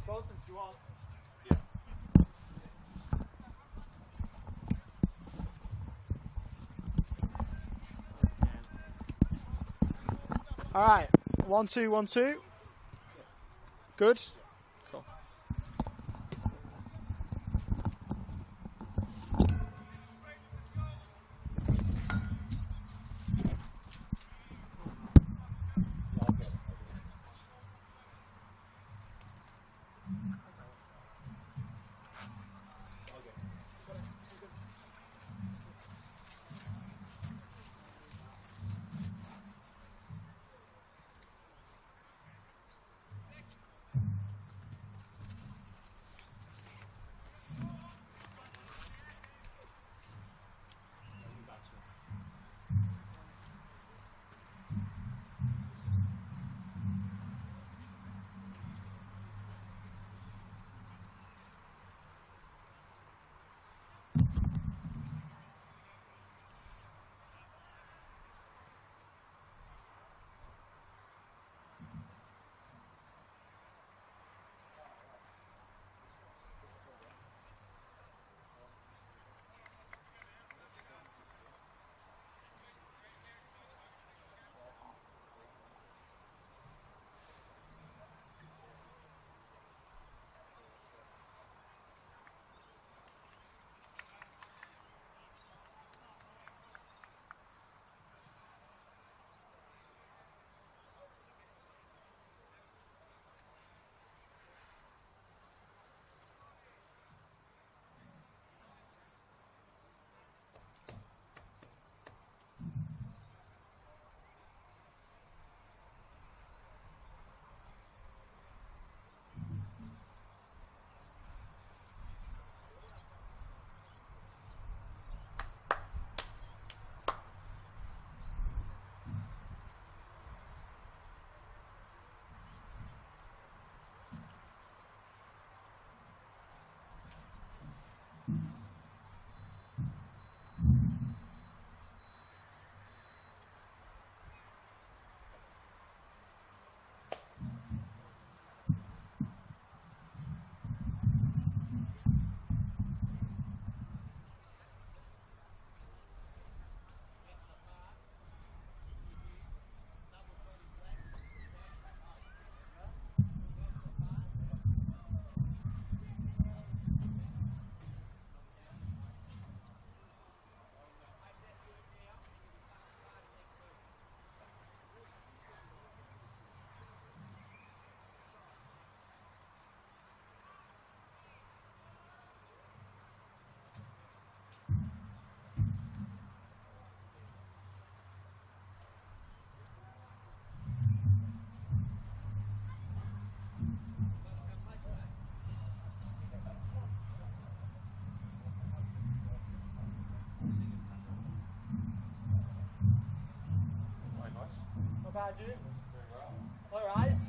both if you want. All right, 1 2 1 2. Good. Cool. Bad, you? Alright.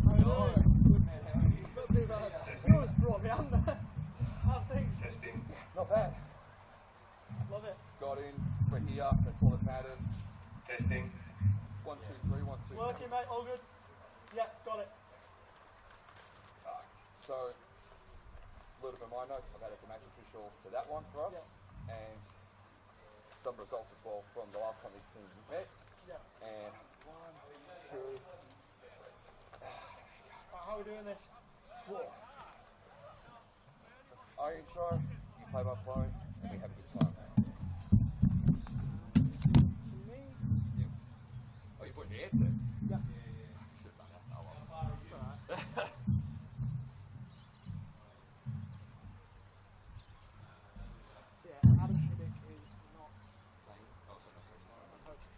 How are you doing? Good, man. How are you? Not too bad. You always brought me on there. How's things? Testing. Not bad. Love it. Got in, we're here, that's all that matters. Testing. 1 2 3 1 2. Working, mate, all good? Yeah, got it. So, a little bit of my notes, I've added the match officials to that one for us, and some results as well from the last time these teams met. Yeah. And 1 2. How are we doing this? Whoa. I intro, you play by play, and we have a good time. To me? Yeah. Oh, you put your headset? Yeah. Should have done that. Oh, well. It's alright. So yeah, Adam Shiddick is not coaching.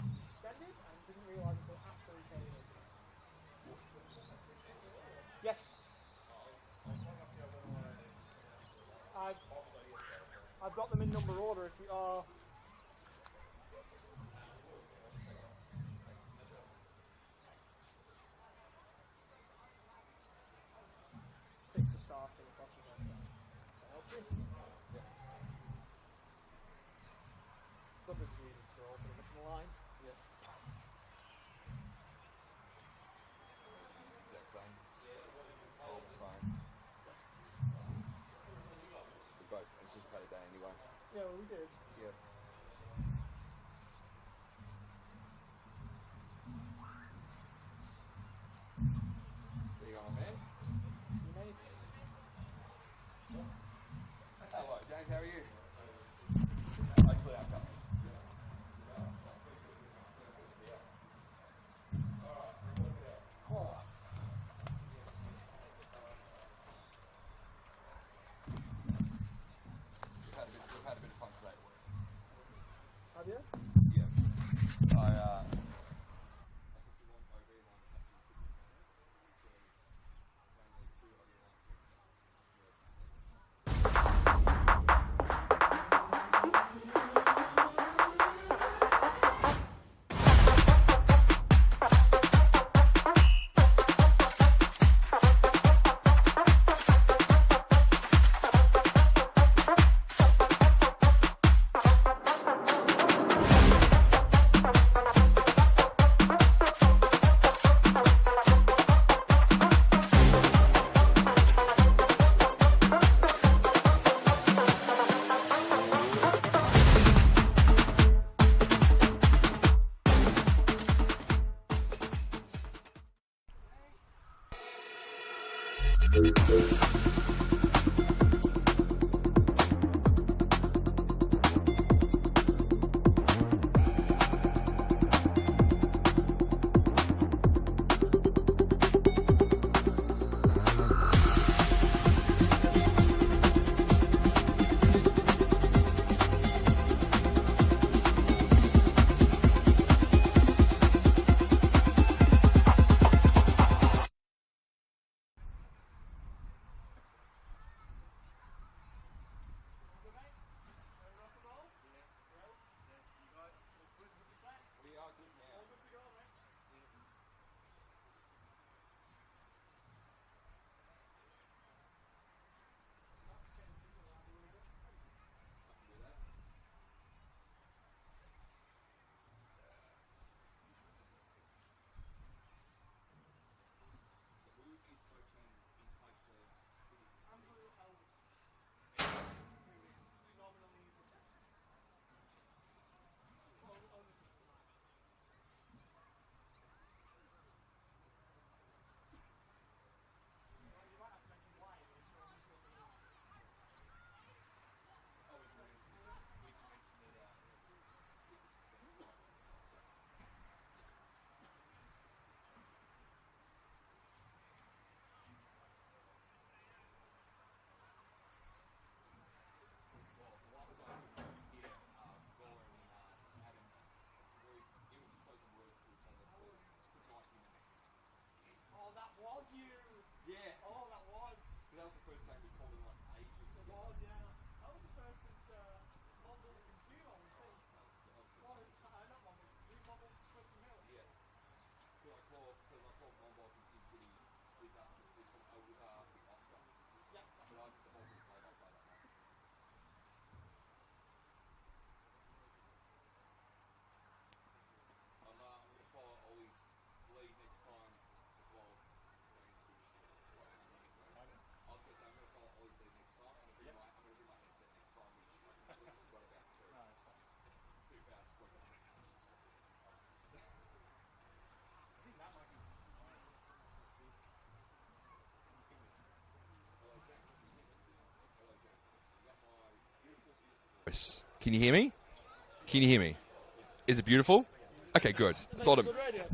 He suspended and didn't realise until after he came in. Yes. I've got them in number order if you are. Six are starting across the board. Help you? Yeah. Good as usual, so open them to the line. Yeah. Saturday anyway. Yeah, well, we did. Yeah. There you go, my man. You mate. Hello, James. How are you? Actually, I'm coming. We've had a bit of fun today. Have you? Yeah. I Was you? Yeah. Oh, that was. Because that was the first game we called in like ages. It was, yeah. That was the first since Model and Computer, I think. Not Model. Remodel Clifton Hill. Yeah. Because I called Bombard in City with Oscar. Yeah. But I the whole thing played off by that night. I'm going to follow Ollie's lead next time as well. I was going to say I'm going to follow Ollie's lead next time. I'm going to bring my headset next time, which I completely forgot about too. No, it's fine. Too fast. I think that might be fine. Hello, James. You got my beautiful voice. Can you hear me? Can you hear me? Is it beautiful? Okay, good. That's all. Good radio.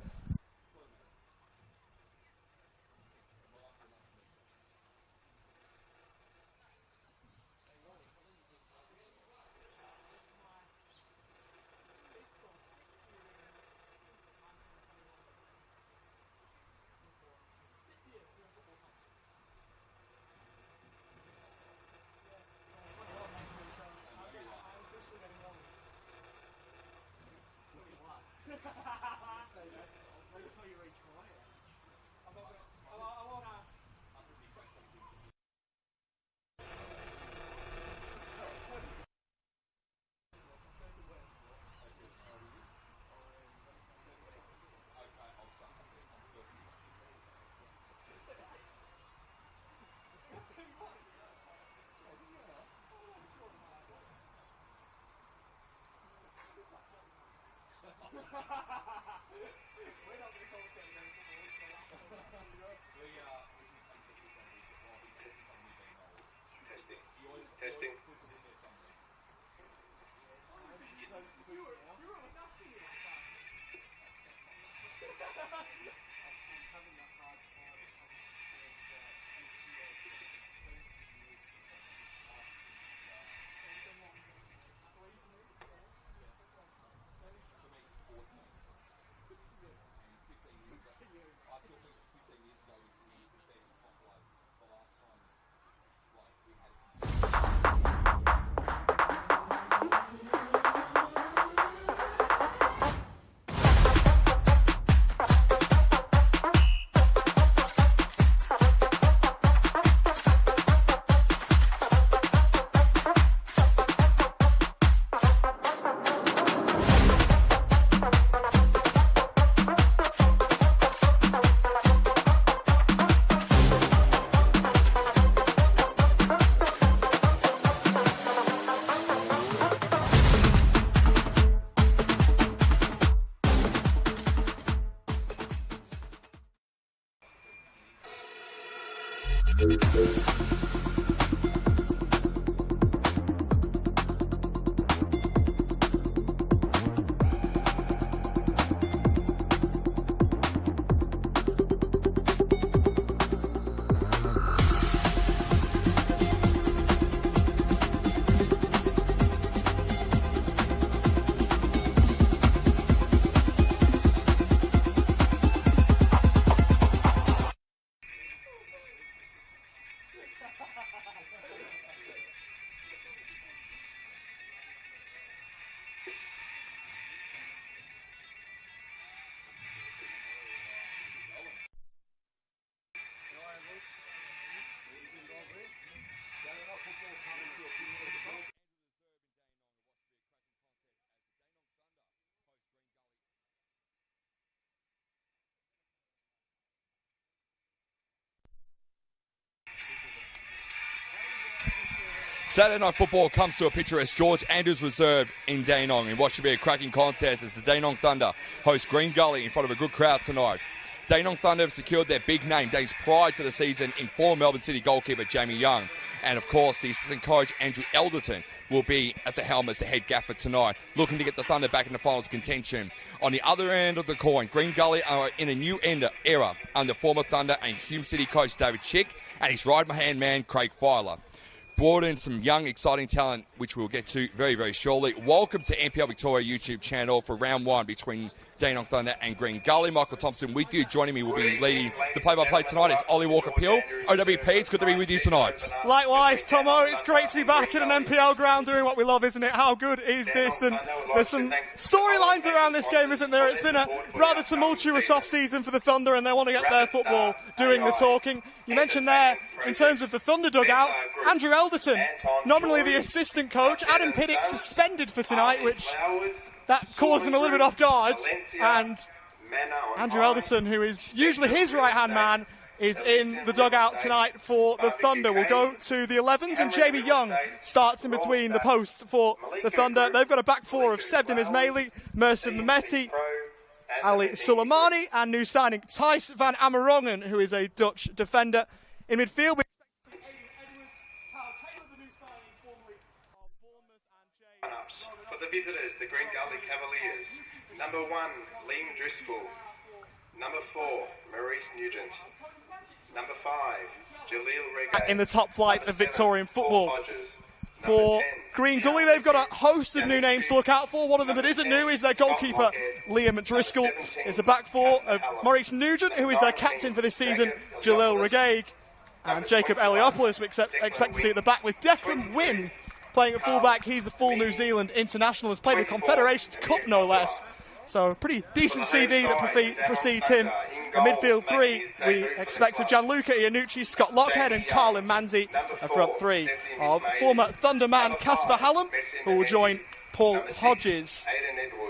Say that. Testing. Saturday Night Football comes to a picturesque George Andrews Reserve in Dandenong in what should be a cracking contest as the Dandenong Thunder host Green Gully in front of a good crowd tonight. Dandenong Thunder have secured their big name days prior to the season in former Melbourne City goalkeeper Jamie Young. And of course, the assistant coach Andrew Elderton will be at the helm as the head gaffer tonight, looking to get the Thunder back in the finals contention. On the other end of the coin, Green Gully are in a new era under former Thunder and Hume City coach David Chick and his right-hand man Craig Filer. Brought in some young, exciting talent, which we'll get to very, very shortly. Welcome to NPL Victoria YouTube channel for round one between Dandenong Thunder and Green Gully. Michael Thompson with you. Joining me will be leading the play-by-play tonight is Ollie Walker-Peel. OWP, it's good to be with you tonight. Likewise, Tomo, it's great to be back in an NPL ground doing what we love, isn't it? How good is this? And there's some storylines around this game, isn't there? It's been a rather tumultuous off-season for the Thunder, and they want to get their football doing the talking. You mentioned there, in terms of the Thunder dugout, Andrew Elderton, nominally the assistant coach. Adam Piddick suspended for tonight, which that caused him a little bit off guard. And Andrew Elderton, who is usually his right-hand man, is in the dugout tonight for the Thunder. We'll go to the 11s, and Jamie Young starts in between the posts for the Thunder. They've got a back four of Sevdim Ismaili, Mercer Mehmeti, Ali Soleimani, and new signing Thijs van Amerongen, who is a Dutch defender. In midfield, we expect to see Aidan Edwards, Kyle Taylor, the new signing, formerly of Bournemouth, and Jay. For the visitors, the Green Gully Cavaliers. Number 1, Liam Driscoll. Number 4, Maurice Nugent. Number 5, Jaleel Regay. In the top flight of Victorian football. For Green Gully, they've got a host of new names to look out for. One of them that isn't new is their goalkeeper, Liam Driscoll. It's a back four of Maurice Nugent, who is their captain for this season, Jaleel Regay, and Jacob Eliopoulos. We expect to see at the back with Declan Wynn playing at fullback. He's a full New Zealand international, has played a Confederations Cup no less. So a pretty decent CV that precedes him. In midfield three, we expect Gianluca Iannucci, Scott Lockhead and Carlin Manzi. A front three of former Thunderman Casper Hallam, who will join Paul Hodges.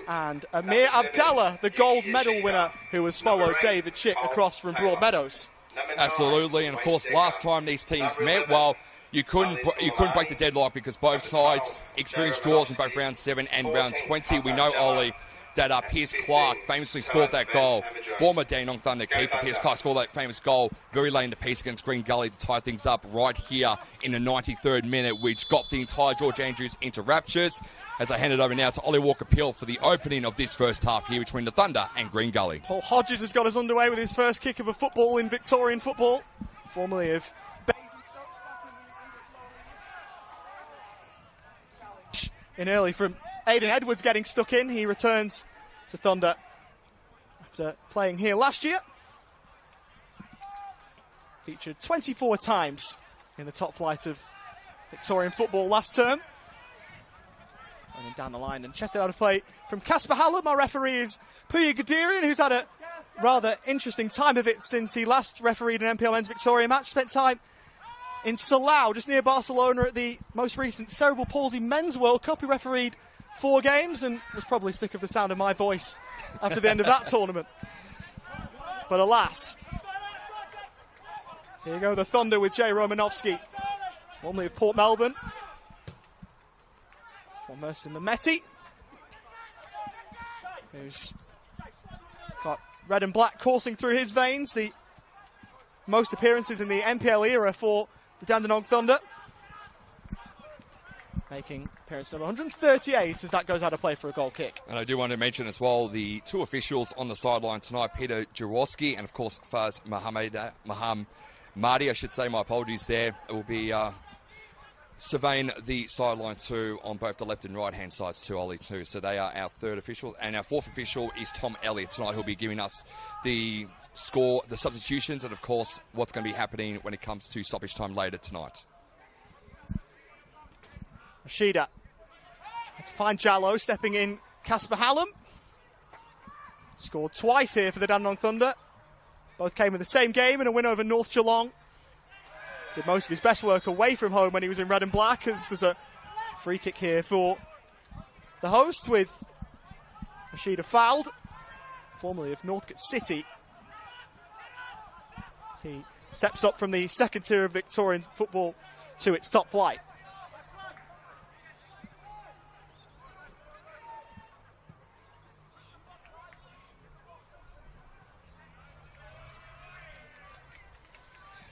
And Amir Abdallah, the gold medal winner, who has followed David Chick across from Broadmeadows. Absolutely, and of course last time these teams met, well, you couldn't break the deadlock because both sides experienced draws in both round 7 and round 20. We know, Ollie, that Pierce Clark famously scored that goal. Former Dandenong Thunder keeper Pierce Clark scored that famous goal very late in the piece against Green Gully to tie things up right here in the 93rd minute, which got the entire George Andrews into raptures. As I hand it over now to Ollie Walker-Peel for the opening of this first half here between the Thunder and Green Gully. Paul Hodges has got us underway with his first kick of a football in Victorian football, formerly of in early from Aidan Edwards getting stuck in. He returns to Thunder after playing here last year. Featured 24 times in the top flight of Victorian football last term. And then down the line and chested out of play from Casper Hallam. Our referee is Puya Guderian, who's had a rather interesting time of it since he last refereed an NPL Men's Victoria match. Spent time in Salau, just near Barcelona, at the most recent Cerebral Palsy Men's World Cup. He refereed 4 games and was probably sick of the sound of my voice after the end of that tournament. But alas, here you go, the Thunder with Jay Romanovsky, formerly of Port Melbourne, for Mercer Mametti, who's got red and black coursing through his veins. The most appearances in the NPL era for the Dandenong Thunder, making appearance number 138 as that goes out of play for a goal kick. And I do want to mention as well the 2 officials on the sideline tonight, Peter Jaworski and of course Faz Mahmadi, I should say, my apologies there, will be surveying the sideline too on both the left and right hand sides too, Ollie too. So they are our 3rd official, and our 4th official is Tom Elliott tonight, who'll be giving us the score, the substitutions, and of course what's going to be happening when it comes to stoppage time later tonight. Rashida trying to find Jallo, stepping in Casper Hallam. Scored twice here for the Dandenong Thunder. Both came in the same game in a win over North Geelong. Did most of his best work away from home when he was in red and black, as there's a free kick here for the host with Rashida fouled, formerly of Northcote City. He steps up from the 2nd tier of Victorian football to its top flight.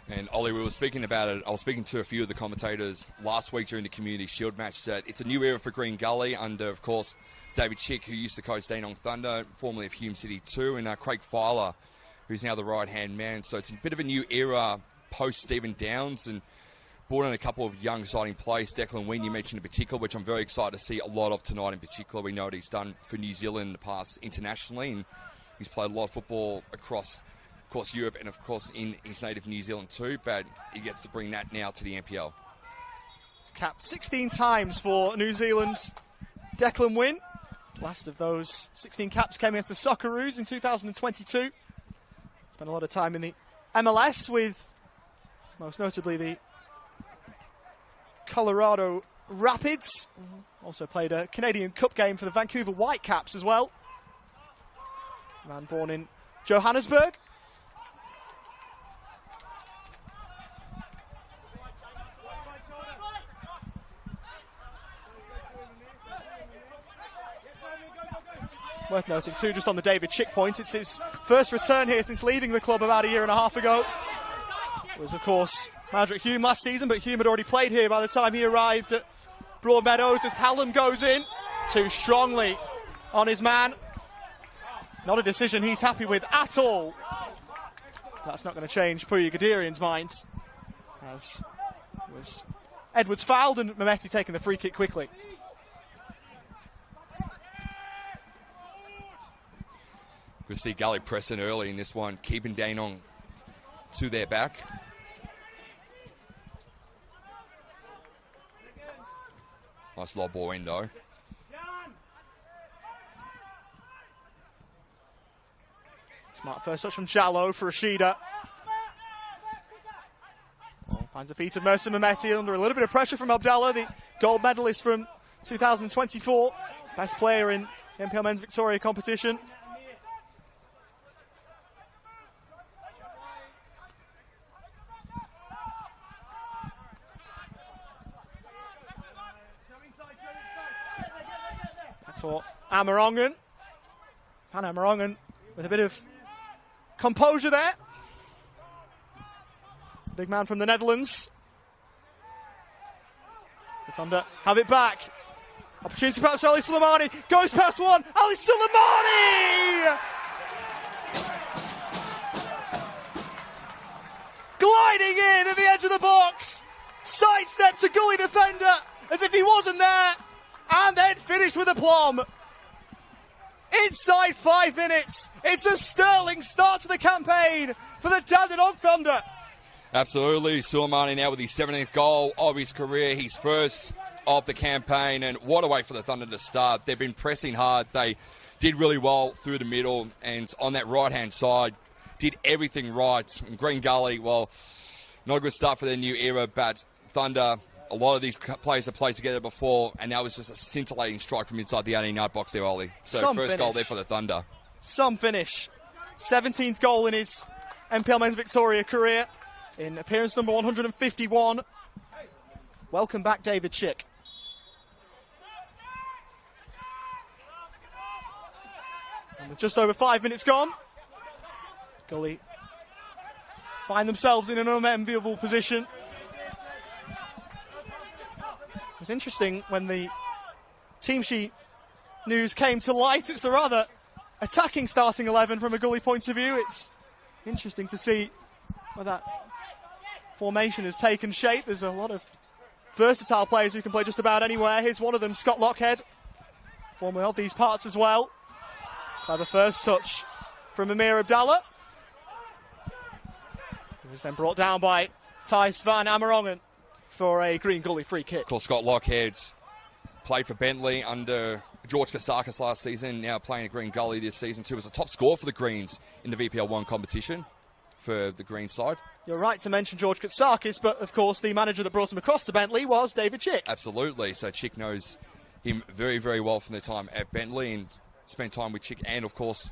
And Ollie, we were speaking about it. I was speaking to a few of the commentators last week during the Community Shield match that it's a new era for Green Gully under, of course, David Chick, who used to coach Dandenong Thunder, formerly of Hume City 2, and Craig Filer, who's now the right-hand man. So it's a bit of a new era post-Stephen Downs, and brought in a couple of young, exciting players. Declan Wynne, you mentioned in particular, which I'm very excited to see a lot of tonight in particular. We know what he's done for New Zealand in the past internationally, and he's played a lot of football across, of course, Europe and, of course, in his native New Zealand too, but he gets to bring that now to the NPL. He's capped 16 times for New Zealand's Declan Wynne. Last of those 16 caps came against the Socceroos in 2022. Spent a lot of time in the MLS with, most notably, the Colorado Rapids. Also played a Canadian Cup game for the Vancouver Whitecaps as well. Man born in Johannesburg. Worth noting too, just on the David Chick point, it's his first return here since leaving the club about a year and a half ago. It was, of course, manager at Hume last season, but Hume had already played here by the time he arrived at Broadmeadows, as Hallam goes in too strongly on his man. Not a decision he's happy with at all. That's not going to change Puya Guderian's mind, as was Edwards fouled and Mametti taking the free kick quickly. We'll see Gully pressing early in this one, keeping Dandenong to their back. Nice lob ball endo. Smart first touch from Jallo for Rashida. Finds the feet of Mercer Mametti under a little bit of pressure from Abdallah, the gold medalist from 2024. Best player in the NPL Men's Victoria competition. For Amarongan. Van Amerongen with a bit of composure there. Big man from the Netherlands. The Thunder have it back. Opportunity pass for Ali Soleimani. Goes past one. Ali Soleimani! Gliding in at the edge of the box. Sidestep to Gully defender as if he wasn't there. And then finished with aplomb. Inside 5 minutes. It's a sterling start to the campaign for the Dandenong Thunder. Absolutely. Soleimani now with his 17th goal of his career, his first of the campaign, and what a way for the Thunder to start. They've been pressing hard. They did really well through the middle, and on that right-hand side, did everything right. And Green Gully, well, not a good start for their new era, but Thunder, a lot of these players have played together before, and that was just a scintillating strike from inside the 18-yard box there, Ollie. So first goal there for the Thunder. Some finish. 17th goal in his NPL Men's Victoria career in appearance number 151. Welcome back, David Chick. And with just over 5 minutes gone, Gully find themselves in an unenviable position. It was interesting when the team sheet news came to light. It's a rather attacking starting 11 from a Gully point of view. It's interesting to see where that formation has taken shape. There's a lot of versatile players who can play just about anywhere. Here's one of them, Scott Lockhead, former of these parts as well. Clever first touch from Amir Abdallah. He was then brought down by Thijs van Amerongen for a Green Gully free kick. Of course, Scott Lockhead played for Bentley under George Kasakis last season, now playing at Green Gully this season too. Was a top scorer for the Greens in the VPL 1 competition for the Green side. You're right to mention George Katsakis, but of course the manager that brought him across to Bentley was David Chick. Absolutely, so Chick knows him very, very well from their time at Bentley and spent time with Chick and, of course,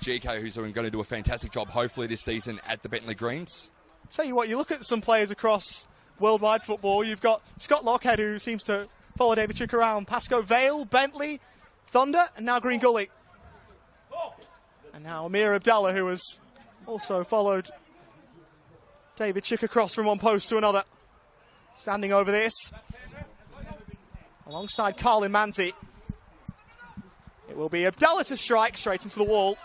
GK, who's going to do a fantastic job, hopefully, this season at the Bentley Greens. Tell you what, you look at some players across worldwide football. You've got Scott Lockhead, who seems to follow David Chick around. Pascoe Vale, Bentley, Thunder, and now Green Gully. And now Amir Abdallah, who has also followed David Chick across from one post to another. Standing over this, alongside Carlin Manzi. It will be Abdallah to strike straight into the wall.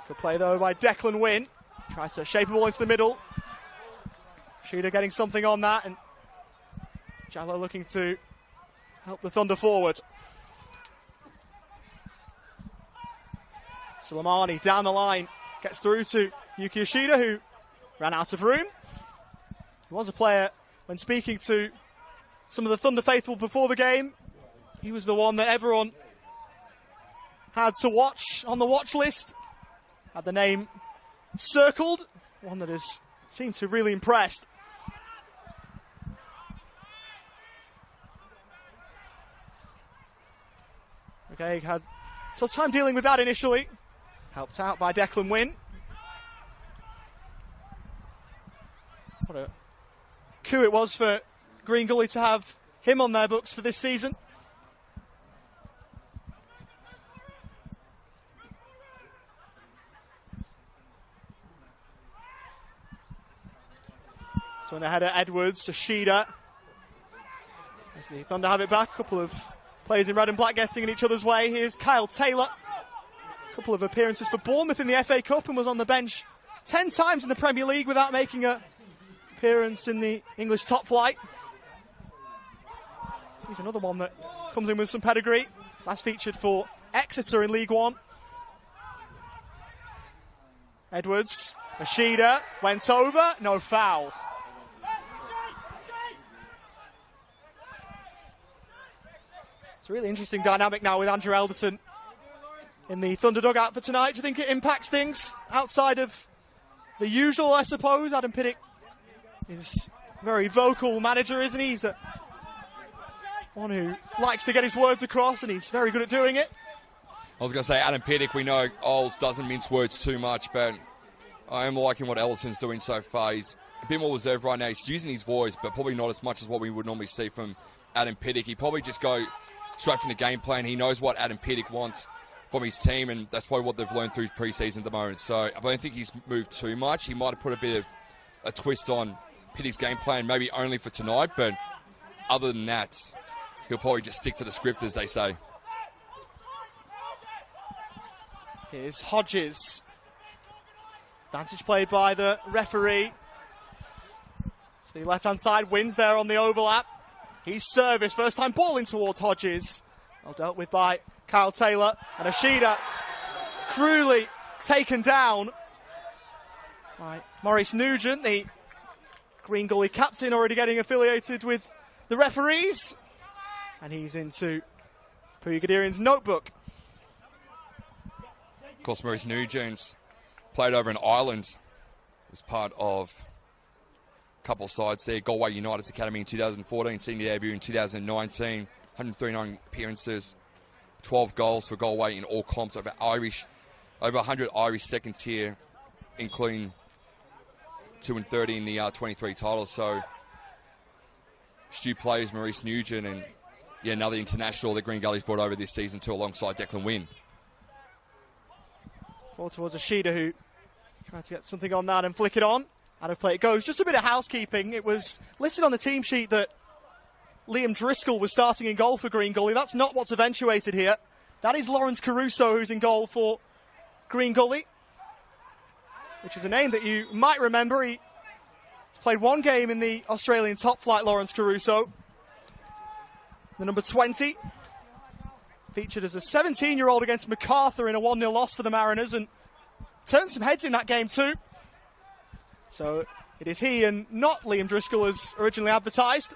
Good play though by Declan Wynn. Tried to shape a ball into the middle. Sheeda getting something on that, and Jallo looking to help the Thunder forward. Soleimani down the line, gets through to Yuki Yoshida, who ran out of room. He was a player, when speaking to some of the Thunder faithful before the game, he was the one that everyone had to watch on the watch list. Had the name circled, one that has seemed to really impressed. Okay, had tough time dealing with that initially. Helped out by Declan Wynn. What a coup it was for Green Gully to have him on their books for this season. So when they had Edwards, Yoshida. As the Thunder have it back, a couple of players in red and black getting in each other's way. Here's Kyle Taylor. A couple of appearances for Bournemouth in the FA Cup and was on the bench 10 times in the Premier League without making an appearance in the English top flight. He's another one that comes in with some pedigree. Last featured for Exeter in League One. Edwards, Yoshida, went over, no foul. It's a really interesting dynamic now with Andrew Elderton in the Thunder dugout for tonight. Do you think it impacts things outside of the usual, I suppose? Adam Pinnock is a very vocal manager, isn't he? He's one who likes to get his words across, and he's very good at doing it. I was going to say, Adam Pinnock, we know Oles doesn't mince words too much, but I am liking what Elderton's doing so far. He's a bit more reserved right now. He's using his voice, but probably not as much as what we would normally see from Adam Pinnock. He'd probably just go straight from the game plan. He knows what Adam Pittock wants from his team, and that's probably what they've learned through pre-season at the moment. So I don't think he's moved too much. He might have put a bit of a twist on Pittock's game plan, maybe only for tonight, but other than that, he'll probably just stick to the script, as they say. Here's Hodges. Advantage played by the referee. So the left-hand side wins there on the overlap. He's service, first time ball in towards Hodges. Well dealt with by Kyle Taylor, and Ashida cruelly taken down by Maurice Nugent, the Green Gully captain, already getting affiliated with the referees. And he's into Pugadirian's notebook. Of course, Maurice Nugent played over in Ireland as part of a couple of sides there. Galway United's Academy in 2014, senior debut in 2019, 139 appearances, 12 goals for Galway in all comps, over 100 Irish second tier, including 2 and 30 in the 23 titles. So Stu plays Maurice Nugent, and another international that Green Gully's brought over this season too, alongside Declan Wynn. Forward towards Ashida, who tried to get something on that and flick it on. Out of play it goes. Just a bit of housekeeping. It was listed on the team sheet that Liam Driscoll was starting in goal for Green Gully. That's not what's eventuated here. That is Lawrence Caruso who's in goal for Green Gully, which is a name that you might remember. He played one game in the Australian top flight, Lawrence Caruso. The number 20. Featured as a 17-year-old against MacArthur in a 1-0 loss for the Mariners, and turned some heads in that game too. So it is he and not Liam Driscoll as originally advertised.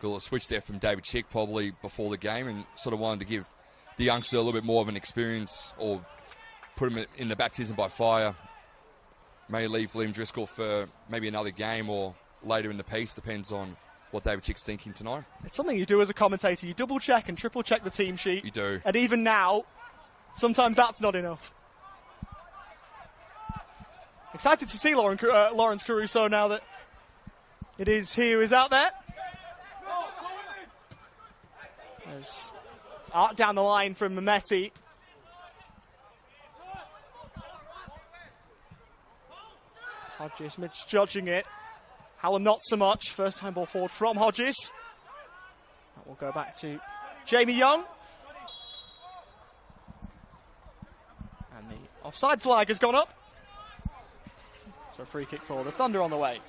Gully switched there from David Chick probably before the game, and sort of wanted to give the youngster a little bit more of an experience, or put him in the baptism by fire. May leave Liam Driscoll for maybe another game or later in the piece, depends on what David Chick's thinking tonight. It's something you do as a commentator. You double check and triple check the team sheet. You do. And even now, sometimes that's not enough. Excited to see Lawrence Caruso now that it is he who is out there. There's art down the line from Mehmeti. Hodges misjudging it. Hallam not so much. First time ball forward from Hodges. That will go back to Jamie Young. And the offside flag has gone up. So a free kick for the Thunder on the way.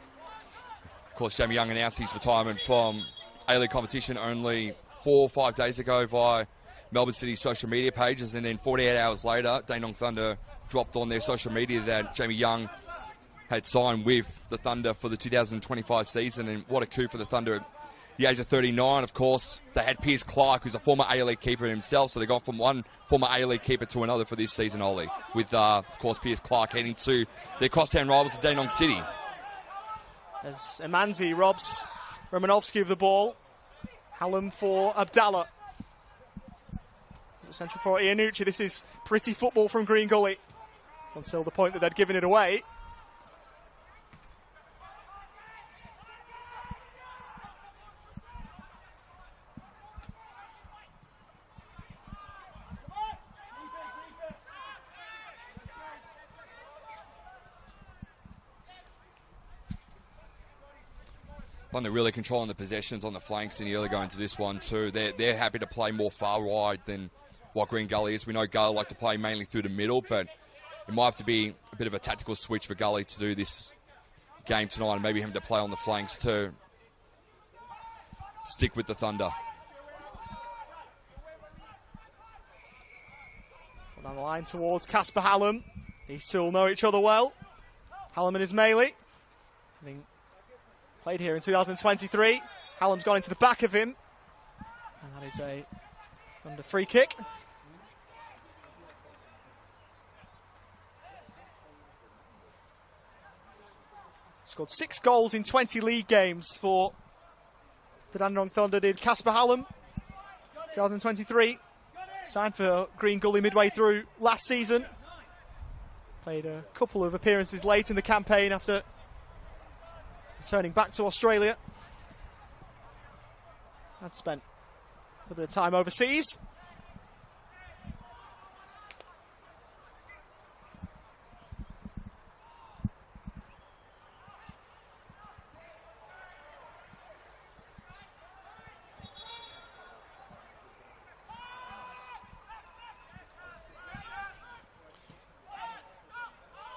Of course, Jamie Young announced his retirement from A-League competition only 4 or 5 days ago via Melbourne City's social media pages, and then 48 hours later, Dandenong Thunder dropped on their social media that Jamie Young had signed with the Thunder for the 2025 season, and what a coup for the Thunder. At the age of 39, of course, they had Piers Clark, who's a former A-League keeper himself, so they got from one former A-League keeper to another for this season, Ollie, with, of course, Piers Clark heading to their crosstown rivals at Dandenong City. As Emanzi robs Romanovsky of the ball. Hallam for Abdallah. Central for Iannucci. This is pretty football from Green Gully until the point that they'd given it away. They're really controlling the possessions on the flanks in the early going to this one too. They're happy to play more far wide than what Green Gully is. We know Gully like to play mainly through the middle, but it might have to be a bit of a tactical switch for Gully to do this game tonight, and maybe him to play on the flanks to stick with the Thunder. Down the line towards Casper Hallam. These two will know each other well. Hallam and Ismaili. Played here in 2023. Hallam's gone into the back of him. And that is a Thunder free kick. Scored 6 goals in 20 league games for the Dandenong Thunder, did Casper Hallam. 2023. Signed for Green Gully midway through last season. Played a couple of appearances late in the campaign after returning back to Australia. Had spent a little bit of time overseas.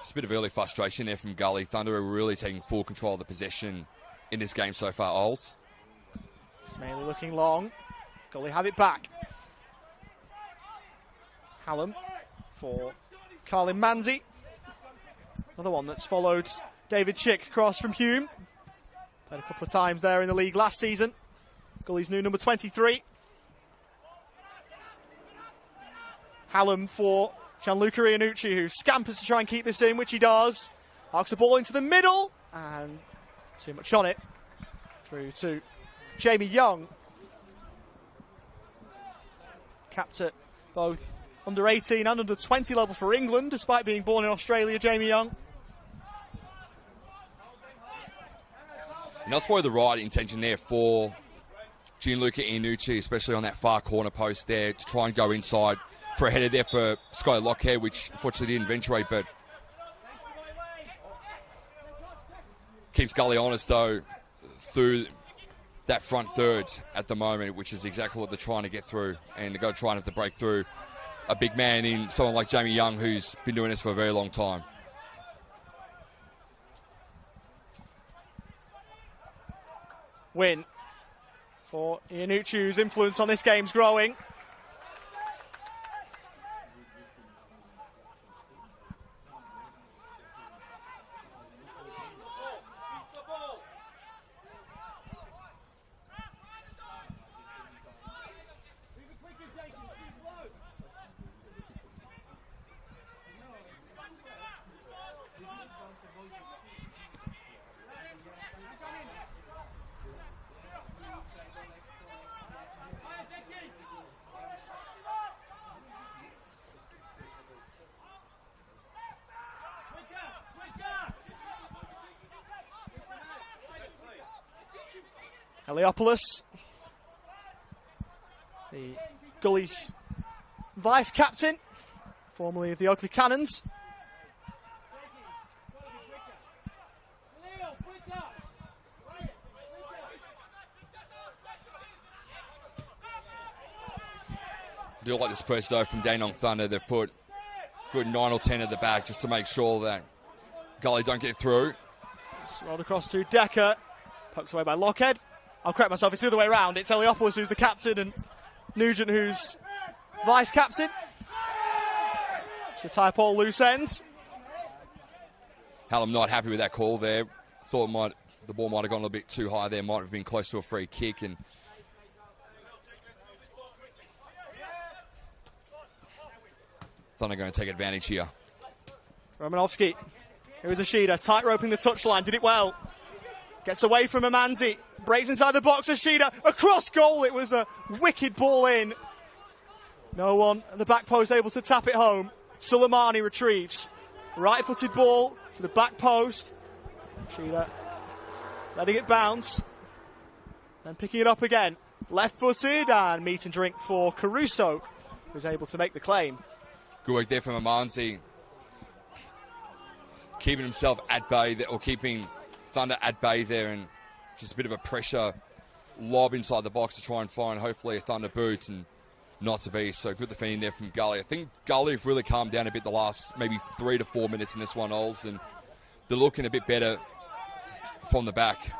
Just a bit of early frustration there from Gully. Thunder are really taking full control of the possession in this game so far, Oles. Smaley looking long. Gully have it back. Hallam for Carlin Manzi. Another one that's followed David Chick across from Hume. Played a couple of times there in the league last season. Gully's new number 23. Hallam for Gianluca Iannucci, who scampers to try and keep this in, which he does. Arcs the ball into the middle, and too much on it. Through to Jamie Young. Capped at both under 18 and under 20 level for England, despite being born in Australia, Jamie Young. And that's probably the right intention there for Gianluca Iannucci, especially on that far corner post there, to try and go inside for a header there for Sky Lockhead, which unfortunately didn't eventuate, but keeps Gully honest, though, through that front third at the moment, which is exactly what they're trying to get through, and they're going to try and have to break through a big man in someone like Jamie Young, who's been doing this for a very long time. Win for Iannucci, whose influence on this game's growing. Eliopoulos, the Gully's vice-captain, formerly of the Oakley Cannons. I do like this press, though, from Dandenong Thunder. They've put good 9 or 10 at the back just to make sure that Gully don't get through. It's rolled across to Decker, poked away by Lockhead. I'll correct myself, it's the other way around. It's Eliopoulos who's the captain and Nugent who's vice-captain. Should tie up all loose ends. Hallam not happy with that call there. Thought the ball might have gone a little bit too high there. Might have been close to a free kick. And Thunder going to take advantage here. Romanovsky, it was Ashida, tight-roping the touchline, did it well. Gets away from Amanzi, breaks inside the box, Ashida, across goal, it was a wicked ball in. No one at the back post able to tap it home. Suleimani retrieves. Right-footed ball to the back post. Ashida letting it bounce. Then picking it up again. Left-footed and meat and drink for Caruso, who's able to make the claim. Good work there from Amanzi. Keeping himself at bay, or keeping Thunder at bay there, and just a bit of a pressure lob inside the box to try and find hopefully a Thunder boot, and not to be. So good defending there from Gully. I think Gully have really calmed down a bit the last maybe 3 to 4 minutes in this one, Oles, and they're looking a bit better from the back.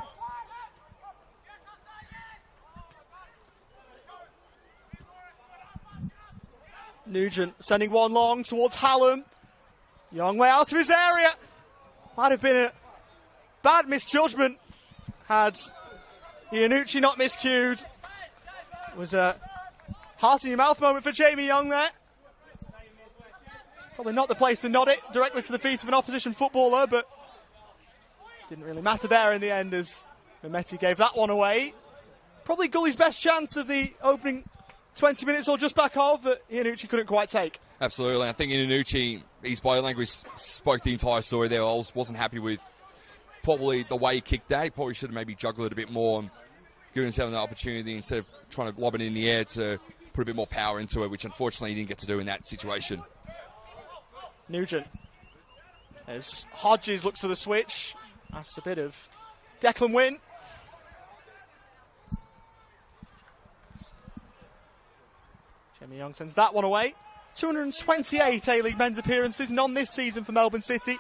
Nugent sending one long towards Hallam. Young way out of his area. Might have been a bad misjudgment had Iannucci not miscued. It was a heart in your mouth moment for Jamie Young there. Probably not the place to nod it directly to the feet of an opposition footballer, but didn't really matter there in the end as Mehmeti gave that one away. Probably Gully's best chance of the opening 20 minutes or just back off, but Iannucci couldn't quite take. Absolutely. I think Iannucci, his body language spoke the entire story there. I wasn't happy with probably the way he kicked that. He probably should have maybe juggled it a bit more and giving himself an opportunity instead of trying to lob it in the air to put a bit more power into it, which unfortunately he didn't get to do in that situation. Nugent, as Hodges looks for the switch, that's a bit of Declan Wynn. Jamie Young sends that one away. 228 A-League men's appearances, none this season for Melbourne City.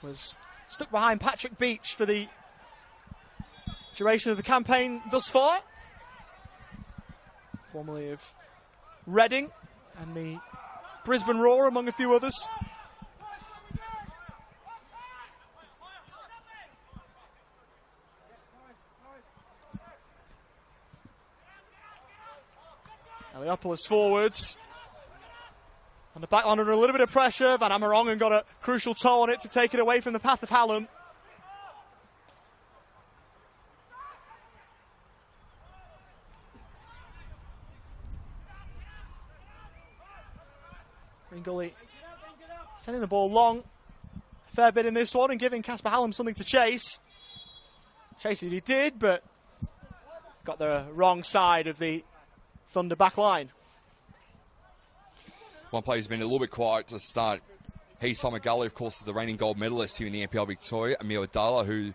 Was stuck behind Patrick Beach for the duration of the campaign thus far. Formerly of Reading and the Brisbane Roar, among a few others. Heliopolis forwards. On the back line under a little bit of pressure. Van Amerongen got a crucial toe on it to take it away from the path of Hallam. Gully sending the ball long. A fair bit in this one and giving Casper Hallam something to chase. Chase it he did, but got the wrong side of the Thunder back line. One player who's been a little bit quiet to start. He's Simon Gully, of course, is the reigning gold medalist here in the NPL Victoria. Amir Abdallah, who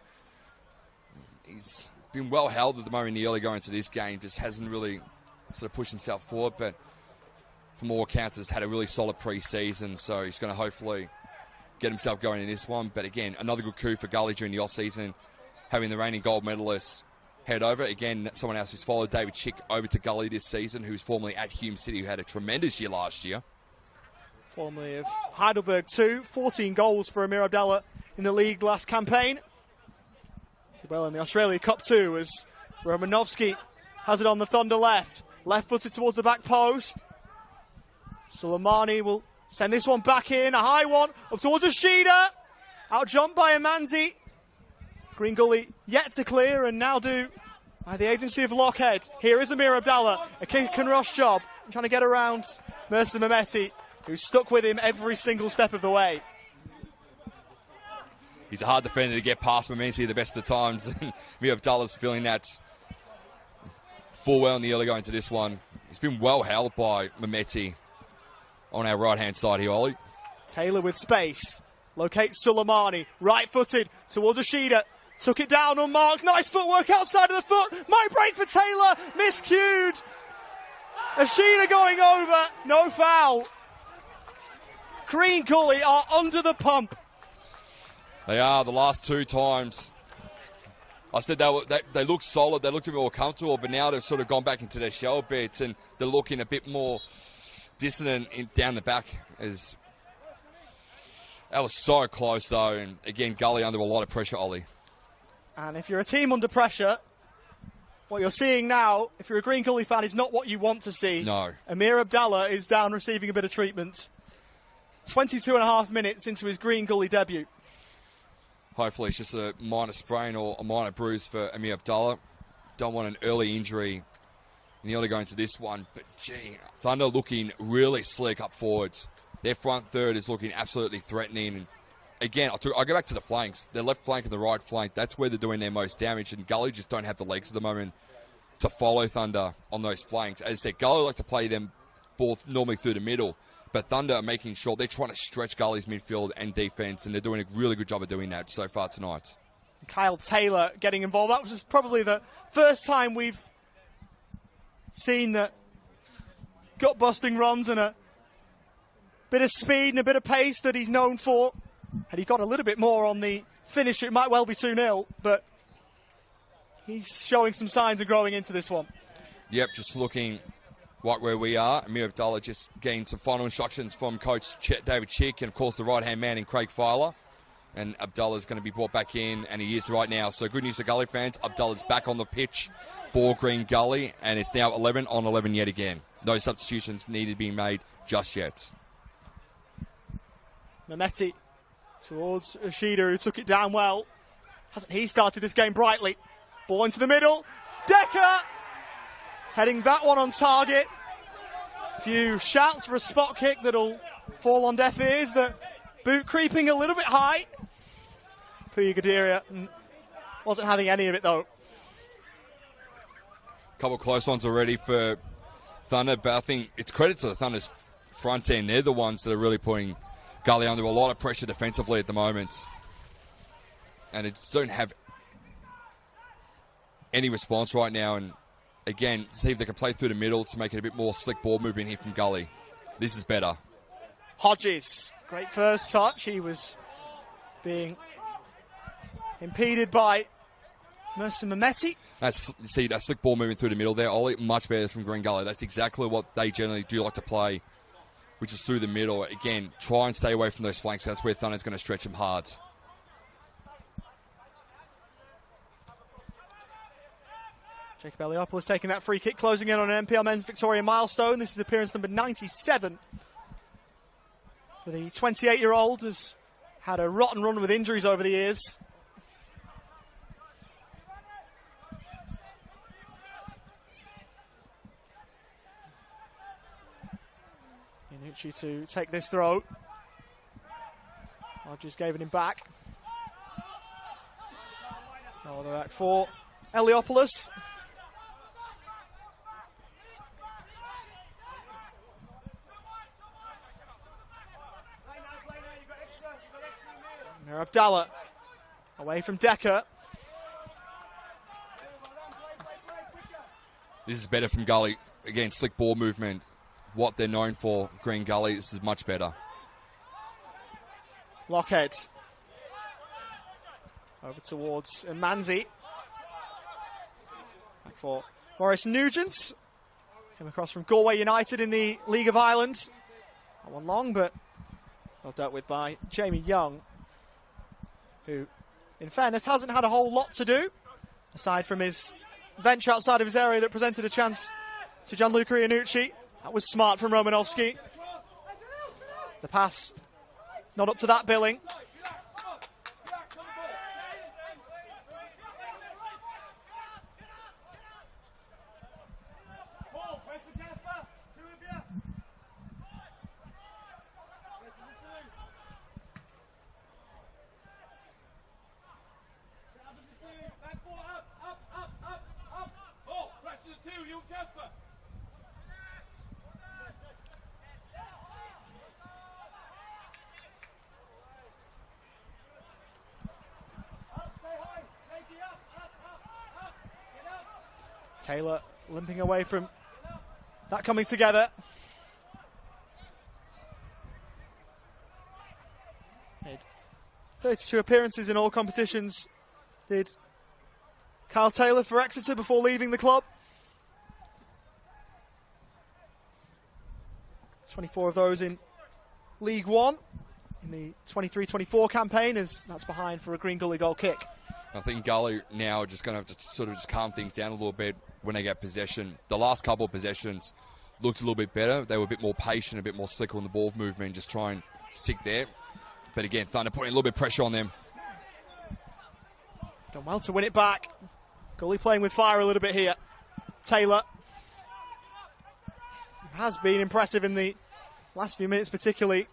he's been well held at the moment in the early going to this game, just hasn't really sort of pushed himself forward, but from all accounts has had a really solid pre-season, so he's going to hopefully get himself going in this one. But again, another good coup for Gully during the off-season, having the reigning gold medalist head over. Again, someone else who's followed David Chick over to Gully this season, who's formerly at Hume City, who had a tremendous year last year. Formerly of Heidelberg too. 14 goals for Amir Abdallah in the league last campaign. Did well in the Australia Cup too, as Romanovsky has it on the Thunder left. Left-footed towards the back post. Soleimani will send this one back in. A high one up towards Ashida. Out-jumped by Amanzi. Green Gully yet to clear and now do by the agency of Lockhead. Here is Amir Abdallah. A kick and rush job. Trying to get around Mercer Mehmeti, who's stuck with him every single step of the way. He's a hard defender to get past Mehmeti at the best of times. Amir Abdallah's feeling that full well in the early going to this one. He's been well held by Mehmeti on our right-hand side here, Ollie. Taylor with space. Locates Soleimani. Right-footed towards Ashida. Took it down unmarked. Nice footwork outside of the foot. Might break for Taylor. Miscued. Ashida going over. No foul. Green Gully are under the pump. They are. The last two times I said they looked solid. They looked a bit more comfortable, but now they've sort of gone back into their shell bits and they're looking a bit more dissonant down the back. That was so close, though. And again, Gully under a lot of pressure, Ollie. And if you're a team under pressure, what you're seeing now, if you're a Green Gully fan, is not what you want to see. No. Amir Abdallah is down receiving a bit of treatment. 22 and a half minutes into his Green Gully debut. Hopefully it's just a minor sprain or a minor bruise for Amir Abdallah. Don't want an early injury in the early going to this one. But, gee, Thunder looking really slick up forwards. Their front third is looking absolutely threatening. And again, I go back to the flanks. Their left flank and the right flank, that's where they're doing their most damage. And Gully just don't have the legs at the moment to follow Thunder on those flanks. As I said, Gully like to play them ball normally through the middle. But Thunder are making sure they're trying to stretch Gully's midfield and defence, and they're doing a really good job of doing that so far tonight. Kyle Taylor getting involved. That was probably the first time we've seen the gut-busting runs and a bit of speed and a bit of pace that he's known for. Had he got a little bit more on the finish, it might well be 2-0, but he's showing some signs of growing into this one. Yep, just looking right where we are. Amir Abdallah just getting some final instructions from Coach David Chick and, of course, the right-hand man in Craig Filer. And Abdullah's going to be brought back in, and he is right now. So good news for Gully fans. Abdullah's back on the pitch for Green Gully, and it's now 11 on 11 yet again. No substitutions needed to be made just yet. Mehmeti towards Ashida, who took it down well. Hasn't he started this game brightly? Ball into the middle. Decker heading that one on target. A few shouts for a spot kick that'll fall on deaf ears. The boot creeping a little bit high. Puya Gadiria wasn't having any of it, though. couple of close ones already for Thunder, but I think it's credit to the Thunder's front end. They're the ones that are really putting Gully under a lot of pressure defensively at the moment. And they just don't have any response right now. And again, see if they can play through the middle to make it a bit more slick ball movement here from Gully. This is better. Hodges, great first touch. He was being impeded by Mercer Mameti. See, that slick ball moving through the middle there. Ollie, much better from Green Gully. That's exactly what they generally do like to play, which is through the middle. Again, try and stay away from those flanks. That's where Thunder's going to stretch them hard. Jacob Eliopoulos taking that free kick, closing in on an NPL men's Victoria milestone. This is appearance number 97 for the 28-year-old. Has had a rotten run with injuries over the years. Inucci to take this throw. Hodges gave it him back. Oh, they're back for Eliopoulos. Now Abdallah away from Decker. This is better from Gully. Again, slick ball movement. What they're known for, Green Gully, this is much better. Lockhead. Over towards Manzi. Back for Maurice Nugent. Came across from Galway United in the League of Ireland. That one long, but well dealt with by Jamie Young, who, in fairness, hasn't had a whole lot to do, aside from his venture outside of his area that presented a chance to Gianluca Iannucci. That was smart from Romanowski. The pass, not up to that billing. Taylor limping away from that coming together. Made 32 appearances in all competitions did Kyle Taylor for Exeter before leaving the club. 24 of those in League One in the 23-24 campaign, as that's behind for a Green Gully goal kick. I think Gully now are just going to have to sort of just calm things down a little bit when they get possession. The last couple of possessions looked a little bit better. They were a bit more patient, a bit more slicker on the ball movement, just try and stick there. But again, Thunder putting a little bit of pressure on them. Done well to win it back. Gully playing with fire a little bit here. Taylor has been impressive in the last few minutes particularly.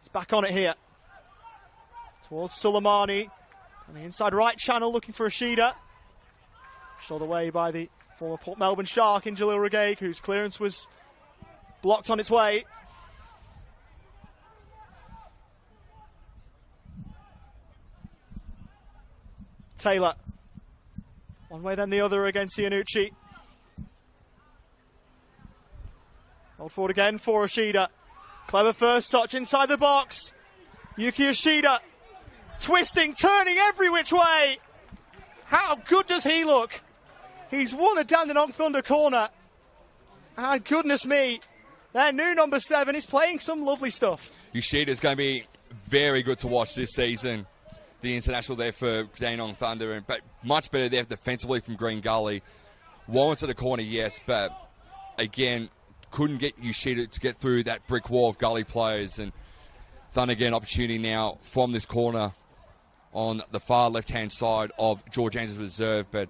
He's back on it here. Towards Suleimani. On the inside right channel looking for Ashida. Shot away by the former Port Melbourne Shark in Jalil Regaig, whose clearance was blocked on its way. Taylor. One way then the other against Iannucci. Rolled forward again for Ashida. Clever first touch inside the box. Yuki Ashida. Twisting, turning every which way. How good does he look? He's won a Dandenong Thunder corner. And goodness me, their new number 7 is playing some lovely stuff. Yoshida is going to be very good to watch this season. The international there for Dandenong Thunder, but much better there defensively from Green Gully. One to the corner, yes, but again, couldn't get Yoshida to get through that brick wall of Gully players. And Thunder again, opportunity now from this corner on the far left-hand side of George Andrews' reserve, but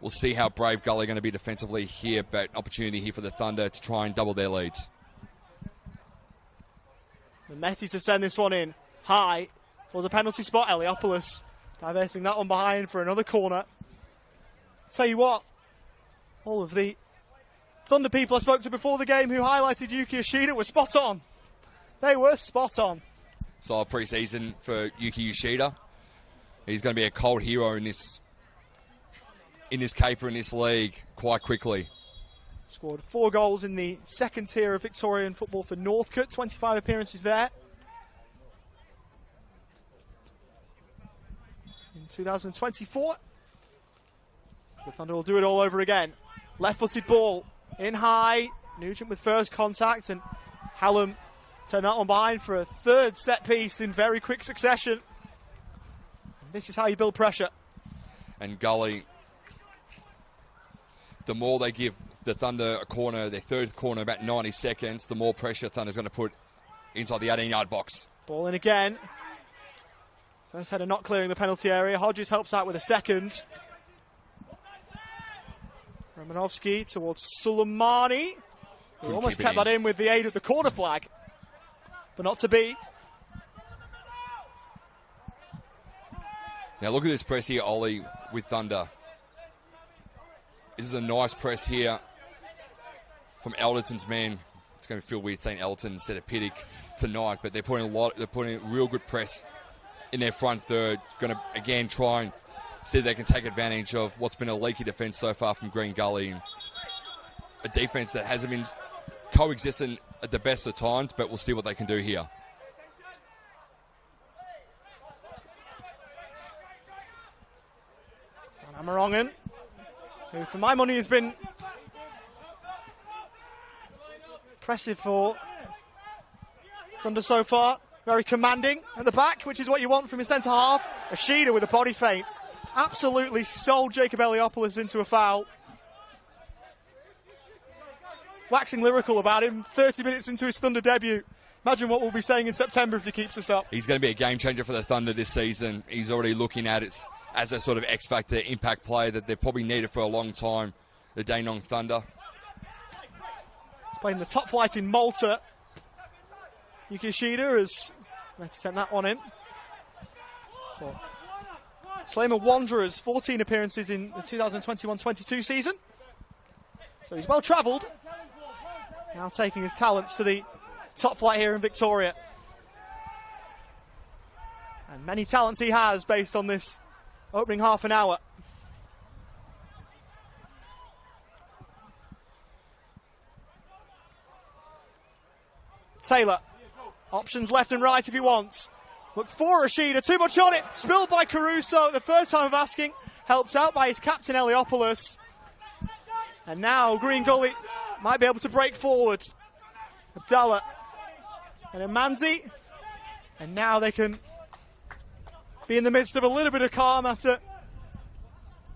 we'll see how brave Gully are going to be defensively here, but opportunity here for the Thunder to try and double their leads. Mameti to send this one in high towards a penalty spot. Eliopoulos diverting that one behind for another corner. Tell you what, all of the Thunder people I spoke to before the game who highlighted Yuki Yoshida were spot on. They were spot on. Solid pre-season for Yuki Yoshida. He's going to be a cold hero in this caper in this league quite quickly. Scored 4 goals in the second tier of Victorian football for Northcote. 25 appearances there. In 2024, the Thunder will do it all over again. Left-footed ball in high. Nugent with first contact, and Hallam turned that one behind for a third set piece in very quick succession. And this is how you build pressure. And Gully, the more they give the Thunder a corner, their third corner, about 90 seconds, the more pressure Thunder's going to put inside the 18-yard box. Ball in again. First header not clearing the penalty area. Hodges helps out with a second. Romanovsky towards Suleimani, who almost kept that in with the aid of the corner flag, but not to be. Now look at this press here, Ollie, with Thunder. This is a nice press here from Elderton's men. It's going to feel weird saying Elderton instead of Piddick tonight, but they're putting a real good press in their front third. Going to again try and see if they can take advantage of what's been a leaky defence so far from Green Gully, and a defence that hasn't been coexistent at the best of times, but we'll see what they can do here. Amarongan, who for my money has been impressive for Thunder so far. Very commanding at the back, which is what you want from your centre half. Yoshida with a body feint. Absolutely sold Jacob Eliopoulos into a foul. Waxing lyrical about him 30 minutes into his Thunder debut. Imagine what we'll be saying in September if he keeps this up. He's going to be a game changer for the Thunder this season. He's already looking at it as a sort of X-factor impact player that they've probably needed for a long time, the Dandenong Thunder. He's playing the top flight in Malta. Yuki Yoshida has sent that one in. Slayman Wanderers, 14 appearances in the 2021-22 season. So he's well travelled. Now taking his talents to the top flight here in Victoria. And many talents he has based on this opening half an hour. Taylor. Options left and right if he wants. Looks for Yoshida, too much on it. Spilled by Caruso, the third time of asking. Helped out by his captain, Eliopoulos. And now Green Gully might be able to break forward. Abdallah and Amanzi. And now they can be in the midst of a little bit of calm after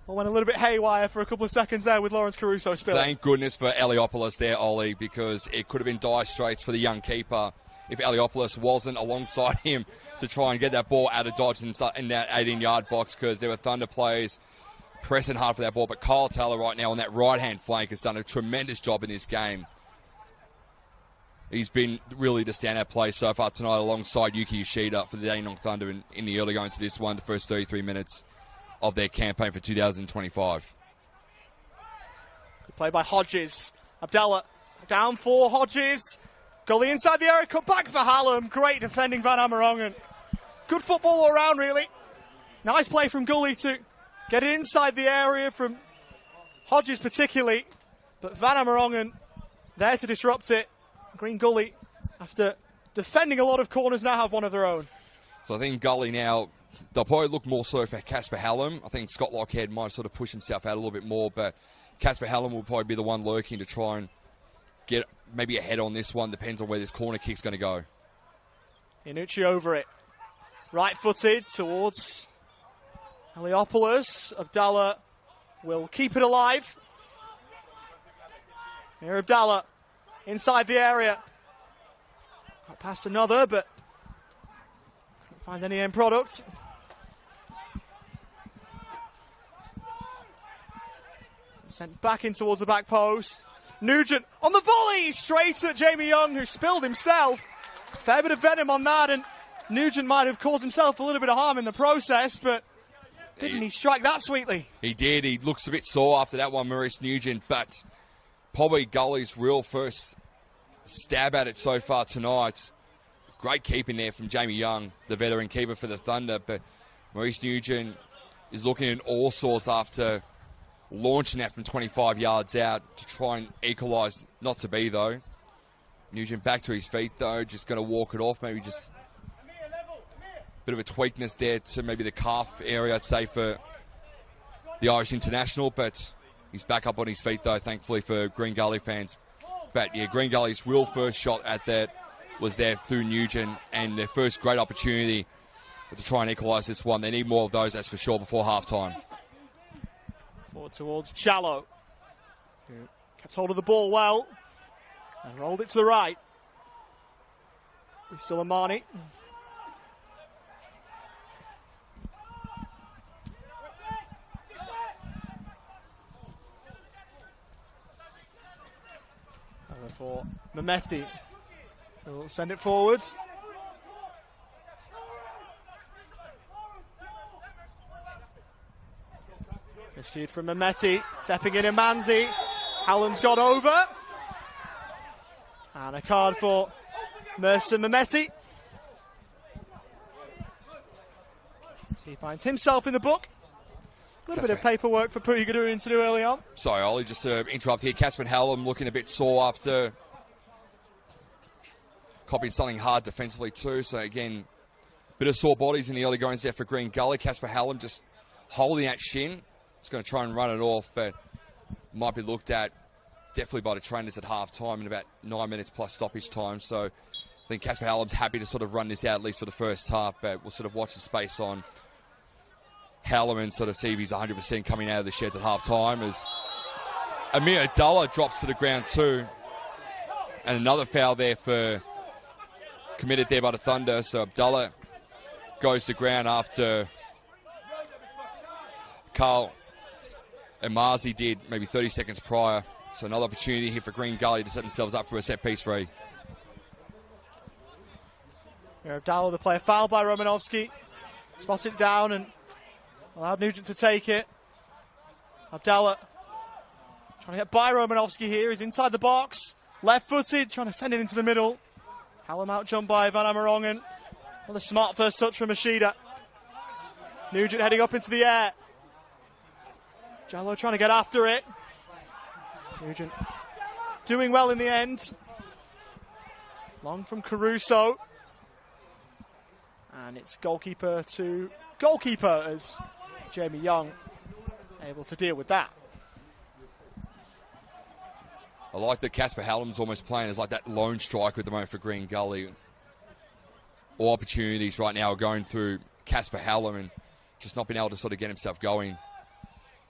what went a little bit haywire for a couple of seconds there with Lawrence Caruso spilling. Thank goodness for Eliopoulos there, Ollie, because it could have been dire straits for the young keeper if Eliopoulos wasn't alongside him to try and get that ball out of dodge in that 18-yard box, because there were Thunder players pressing hard for that ball. But Kyle Taylor right now on that right-hand flank has done a tremendous job in this game. He's been really the standout player so far tonight alongside Yuki Yoshida for the Dandenong Thunder in the early going to this one, the first 33 minutes of their campaign for 2025. Good play by Hodges. Abdallah down for Hodges. Gully inside the area, cut back for Hallam. Great defending Van Amerongen. Good football all around, really. Nice play from Gully to get it inside the area from Hodges particularly. But Van Amerongen there to disrupt it. Green Gully, after defending a lot of corners, now have one of their own. So I think Gully now, they'll probably look more so for Casper Hallam. I think Scott Lockhead might sort of push himself out a little bit more, but Casper Hallam will probably be the one lurking to try and get maybe ahead on this one. Depends on where this corner kick's going to go. Iannucci over it. Right-footed towards Eliopoulos. Abdallah will keep it alive. Here Abdallah inside the area. Got past another, but can't find any end product. Sent back in towards the back post. Nugent on the volley, straight at Jamie Young, who spilled himself. Fair bit of venom on that, and Nugent might have caused himself a little bit of harm in the process, but Didn't he strike that sweetly? He did. He looks a bit sore after that one, Maurice Nugent, but probably Gully's real first stab at it so far tonight. Great keeping there from Jamie Young, the veteran keeper for the Thunder, but Maurice Nugent is looking at all sorts after launching that from 25 yards out to try and equalise. Not to be, though. Nugent back to his feet, though, just going to walk it off. Maybe just a bit of a tweakness there to maybe the calf area, I'd say, for the Irish international, but he's back up on his feet, though, thankfully for Green Gully fans. But, yeah, Green Gully's real first shot at that was there through Nugent, and their first great opportunity to try and equalise this one. They need more of those, that's for sure, before half-time. Forward towards Challo, who kept hold of the ball well and rolled it to the right. With Suleimani. Over for Mehmeti, who will send it forward. Miscued from Mehmeti, stepping in Manzi. Hallam's got over. And a card for Mercer Mehmeti. He finds himself in the book. A little bit of paperwork for Pugadurin to do early on. Sorry, Ollie, just to interrupt here. Casper Hallam looking a bit sore after copying something hard defensively too. So again, bit of sore bodies in the early goings there for Green Gully. Casper Hallam just holding that shin. He's going to try and run it off, but might be looked at definitely by the trainers at half-time in about 9 minutes plus stoppage time. So I think Casper Hallam's happy to sort of run this out, at least for the first half, but we'll sort of watch the space on Hallam and sort of see if he's 100% coming out of the sheds at half-time as Amir Abdullah drops to the ground too. And another foul there committed there by the Thunder. So Abdullah goes to ground after Carl Amazi did maybe 30 seconds prior. So another opportunity here for Green Gully to set themselves up for a set-piece free. Abdallah, the player fouled by Romanovsky. Spots it down and allowed Nugent to take it. Abdallah trying to get by Romanovsky here. He's inside the box. Left-footed, trying to send it into the middle. Hallam out jumped by Van Amerongen. Another smart first touch from Machida. Nugent heading up into the air. Jallo trying to get after it. Nugent doing well in the end. Long from Caruso. And it's goalkeeper to goalkeeper as Jamie Young able to deal with that. I like that Casper Hallam's almost playing as like that lone striker at the moment for Green Gully. All opportunities right now are going through Casper Hallam and just not being able to sort of get himself going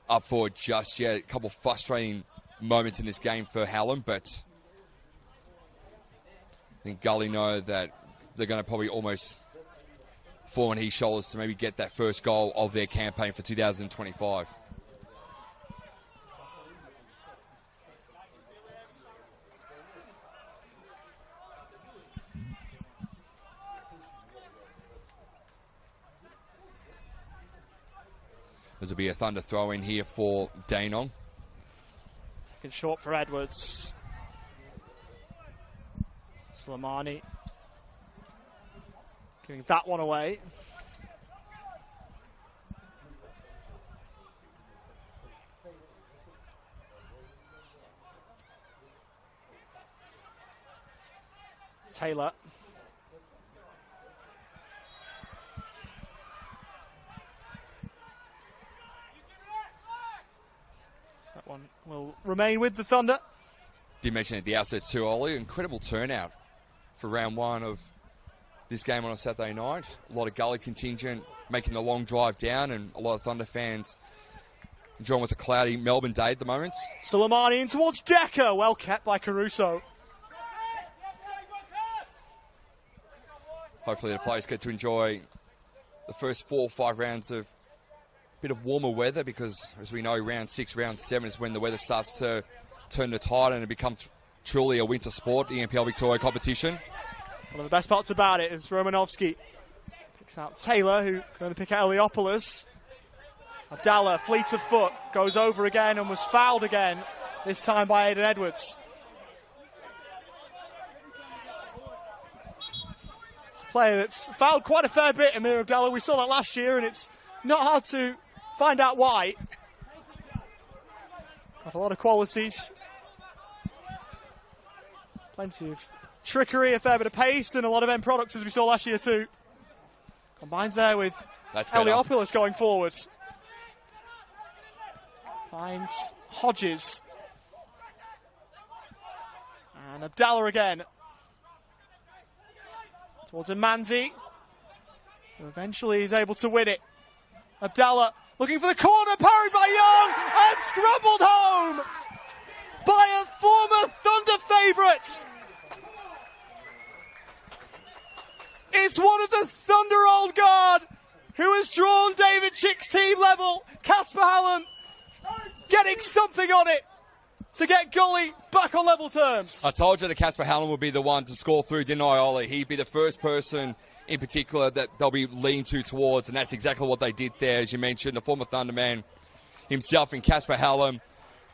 up forward just yet. A couple of frustrating moments in this game for Hallam, but I think Gully know that they're going to probably almost fall on his shoulders to maybe get that first goal of their campaign for 2025. This will be a Thunder throw in here for Dandenong. Taken short for Edwards. Slimani giving that one away. Taylor. That one will remain with the Thunder. Did mention at the outset too, Ollie, incredible turnout for round one of this game on a Saturday night. A lot of Gully contingent making the long drive down, and a lot of Thunder fans enjoying what's a cloudy Melbourne day at the moment. Suleimani in towards Decker, well kept by Caruso. Hopefully the players get to enjoy the first 4 or 5 rounds of a bit of warmer weather, because as we know, round 6, round 7 is when the weather starts to turn the tide and it becomes truly a winter sport, the NPL Victoria competition. One of the best parts about it is Romanovsky picks out Taylor, who can only pick out Eliopoulos. Abdallah, fleet of foot, goes over again and was fouled again, this time by Aidan Edwards. It's a player that's fouled quite a fair bit, Amir Abdallah. We saw that last year, and it's not hard to find out why. Got a lot of qualities. Plenty of trickery, a fair bit of pace, and a lot of end products, as we saw last year too. Combines there with Eliopoulos going forwards. Finds Hodges. And Abdallah again. Towards Manzi, who eventually is able to win it. Abdallah looking for the corner, parried by Young, and scrumbled home by a former Thunder favourite. It's one of the Thunder old guard who has drawn David Chick's team level. Casper Hallam getting something on it to get Gully back on level terms. I told you that Casper Hallam would be the one to score through, didn't I, Ollie? He'd be the first person in particular that they'll be leaning towards, and that's exactly what they did there. As you mentioned, the former Thunder man himself in Casper Hallam.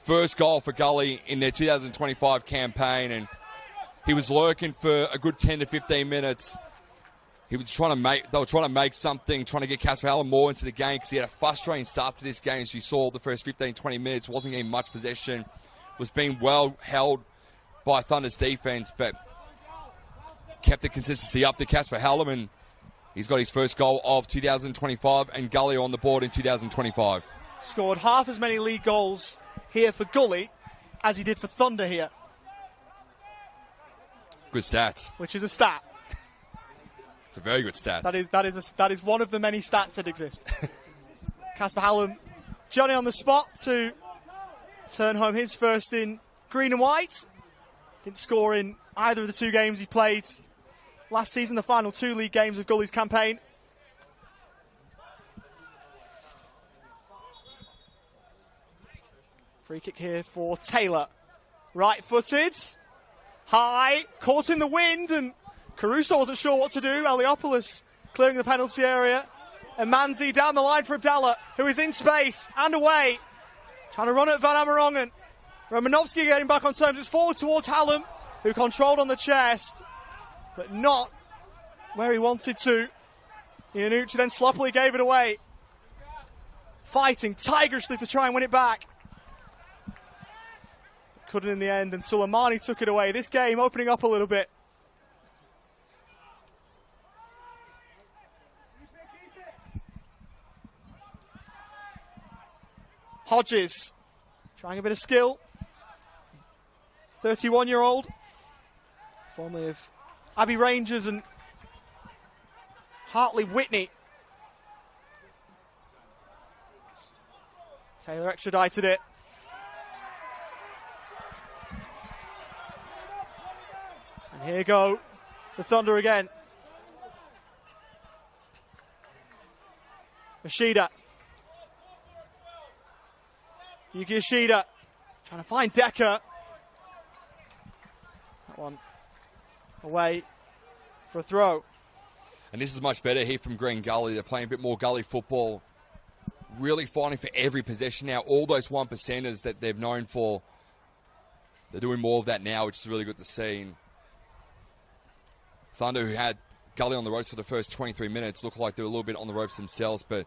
First goal for Gully in their 2025 campaign, and he was lurking for a good 10 to 15 minutes. They were trying to make something, trying to get Casper Hallam more into the game because he had a frustrating start to this game. As you saw, the first 15, 20 minutes, wasn't getting much possession, was being well held by Thunder's defense, but kept the consistency up to Casper Hallam, and he's got his first goal of 2025, and Gully on the board in 2025. Scored half as many league goals here for Gully as he did for Thunder here. Good stats. Which is a stat. It's a very good stat. That is one of the many stats that exist. Casper Hallam, Johnny on the spot to turn home his first in green and white. Didn't score in either of the two games he played last season, the final two league games of Gully's campaign. Free kick here for Taylor. Right-footed. High. Caught in the wind, and Caruso wasn't sure what to do. Eliopoulos clearing the penalty area. And Manzi down the line for Abdallah, who is in space and away. Trying to run at Van Amerongen. Romanovsky getting back on terms. It's forward towards Hallam, who controlled on the chest, but not where he wanted to. Iannucci then sloppily gave it away. Fighting tigerishly to try and win it back. Couldn't in the end, and Suleimani took it away. This game opening up a little bit. Hodges trying a bit of skill. 31-year-old. Formerly of Abbey Rangers and Hartley Whitney. Taylor extradited it. And here go the Thunder again. Yoshida. Yuki Yoshida trying to find Decker. That one away for a throw. And this is much better here from Green Gully. They're playing a bit more Gully football. Really fighting for every possession now. All those 1%ers that they've known for, they're doing more of that now, which is really good to see. And Thunder, who had Gully on the ropes for the first 23 minutes, looked like they were a little bit on the ropes themselves, but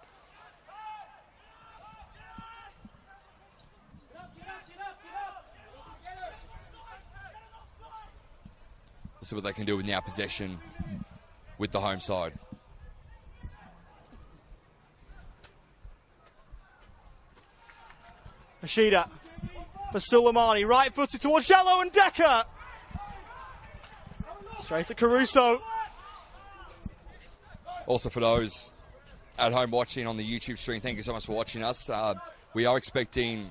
we'll see what they can do with now possession with the home side. Yoshida for Suleimani, right-footed towards Jello and Decker. Straight at Caruso. Also for those at home watching on the YouTube stream, thank you so much for watching us. We are expecting